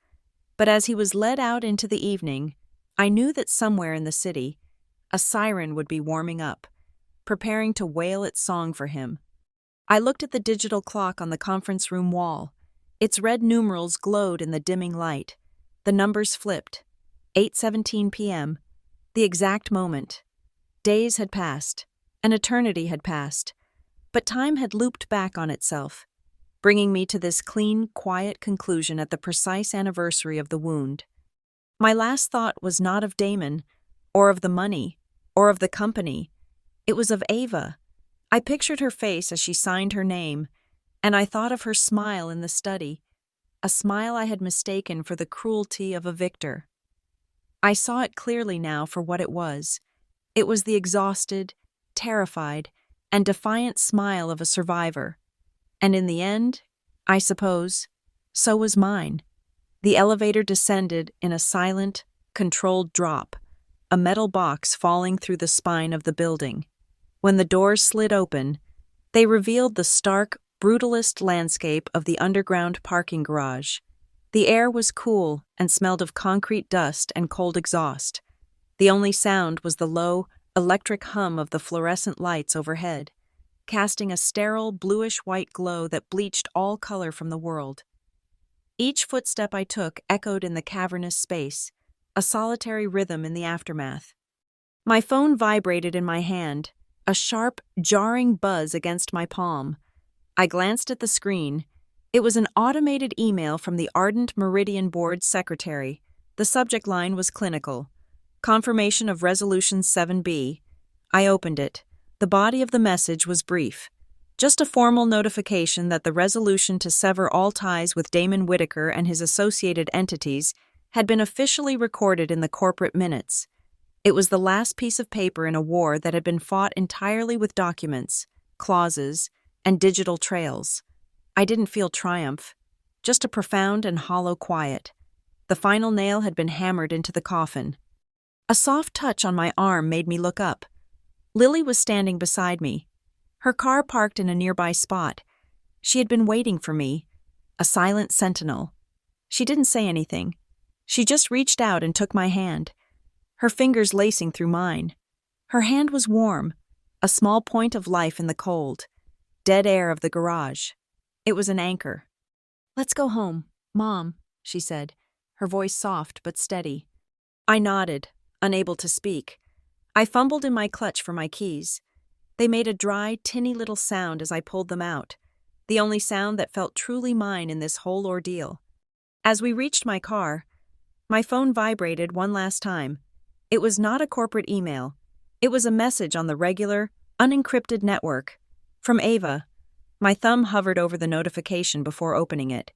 But as he was led out into the evening, I knew that somewhere in the city, a siren would be warming up, preparing to wail its song for him. I looked at the digital clock on the conference room wall. Its red numerals glowed in the dimming light. The numbers flipped. 8:17 p.m. The exact moment. Days had passed. An eternity had passed. But time had looped back on itself, bringing me to this clean, quiet conclusion at the precise anniversary of the wound. My last thought was not of Damon, or of the money, or of the company. It was of Ava. I pictured her face as she signed her name, and I thought of her smile in the study, a smile I had mistaken for the cruelty of a victor. I saw it clearly now for what it was. It was the exhausted, terrified, and defiant smile of a survivor. And in the end, I suppose, so was mine. The elevator descended in a silent, controlled drop, a metal box falling through the spine of the building. When the doors slid open, they revealed the stark, brutalist landscape of the underground parking garage. The air was cool and smelled of concrete dust and cold exhaust. The only sound was the low, electric hum of the fluorescent lights overhead, casting a sterile, bluish-white glow that bleached all color from the world. Each footstep I took echoed in the cavernous space, a solitary rhythm in the aftermath. My phone vibrated in my hand, a sharp, jarring buzz against my palm. I glanced at the screen. It was an automated email from the Ardent Meridian Board's secretary. The subject line was clinical. Confirmation of Resolution 7B. I opened it. The body of the message was brief. Just a formal notification that the resolution to sever all ties with Damon Whitaker and his associated entities had been officially recorded in the corporate minutes. It was the last piece of paper in a war that had been fought entirely with documents, clauses, and digital trails. I didn't feel triumph, just a profound and hollow quiet. The final nail had been hammered into the coffin. A soft touch on my arm made me look up. Lily was standing beside me, her car parked in a nearby spot. She had been waiting for me, a silent sentinel. She didn't say anything. She just reached out and took my hand, her fingers lacing through mine. Her hand was warm, a small point of life in the cold, dead air of the garage. It was an anchor. "Let's go home, Mom," she said, her voice soft but steady. I nodded, unable to speak. I fumbled in my clutch for my keys. They made a dry, tinny little sound as I pulled them out, the only sound that felt truly mine in this whole ordeal. As we reached my car, my phone vibrated one last time. It was not a corporate email. It was a message on the regular, unencrypted network. From Ava. My thumb hovered over the notification before opening it.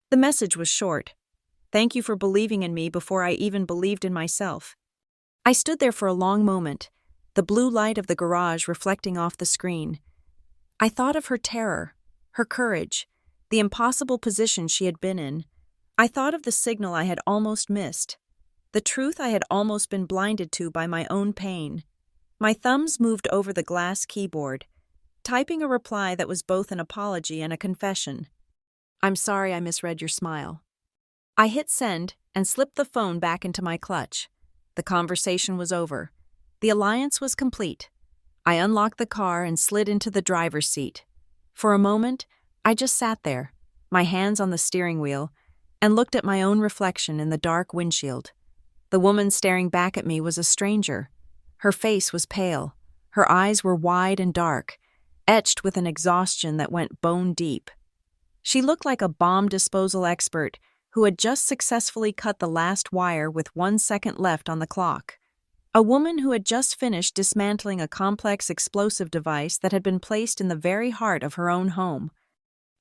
The message was short. "Thank you for believing in me before I even believed in myself." I stood there for a long moment, the blue light of the garage reflecting off the screen. I thought of her terror, her courage, the impossible position she had been in. I thought of the signal I had almost missed, the truth I had almost been blinded to by my own pain. My thumbs moved over the glass keyboard, typing a reply that was both an apology and a confession. "I'm sorry I misread your smile." I hit send and slipped the phone back into my clutch. The conversation was over. The alliance was complete. I unlocked the car and slid into the driver's seat. For a moment, I just sat there, my hands on the steering wheel, and looked at my own reflection in the dark windshield. The woman staring back at me was a stranger. Her face was pale. Her eyes were wide and dark, etched with an exhaustion that went bone deep. She looked like a bomb disposal expert who had just successfully cut the last wire with 1 second left on the clock. A woman who had just finished dismantling a complex explosive device that had been placed in the very heart of her own home.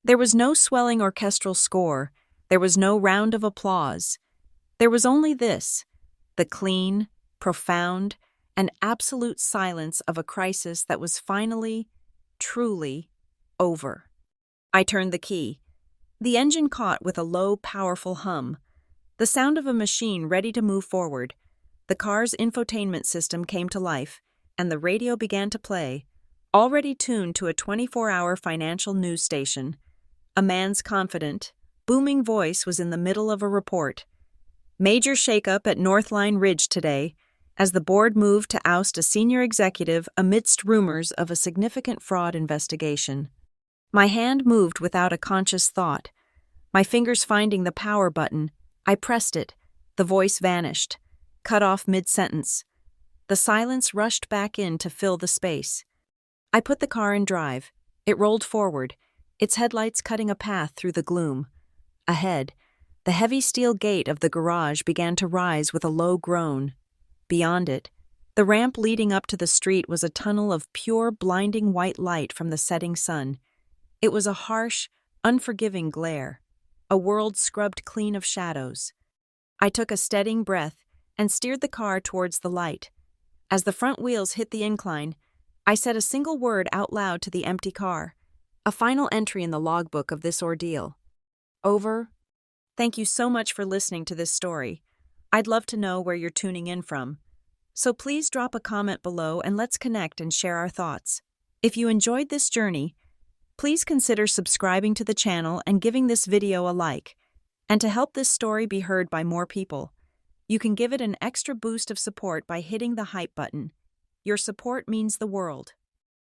There was no swelling orchestral score. There was no round of applause. There was only this, the clean, profound, and absolute silence of a crisis that was finally, truly, over. I turned the key. The engine caught with a low, powerful hum, the sound of a machine ready to move forward. The car's infotainment system came to life, and the radio began to play, already tuned to a 24-hour financial news station. A man's confident, booming voice was in the middle of a report. "Major shakeup at Northline Ridge today, as the board moved to oust a senior executive amidst rumors of a significant fraud investigation." My hand moved without a conscious thought. My fingers finding the power button, I pressed it. The voice vanished, cut off mid-sentence. The silence rushed back in to fill the space. I put the car in drive. It rolled forward, its headlights cutting a path through the gloom. Ahead, the heavy steel gate of the garage began to rise with a low groan. Beyond it, the ramp leading up to the street was a tunnel of pure, blinding white light from the setting sun. It was a harsh, unforgiving glare. a world scrubbed clean of shadows. I took a steadying breath and steered the car towards the light. As the front wheels hit the incline, I said a single word out loud to the empty car, a final entry in the logbook of this ordeal. Over. Thank you so much for listening to this story. I'd love to know where you're tuning in from. So please drop a comment below and let's connect and share our thoughts. If you enjoyed this journey, please consider subscribing to the channel and giving this video a like. And to help this story be heard by more people, you can give it an extra boost of support by hitting the hype button. Your support means the world.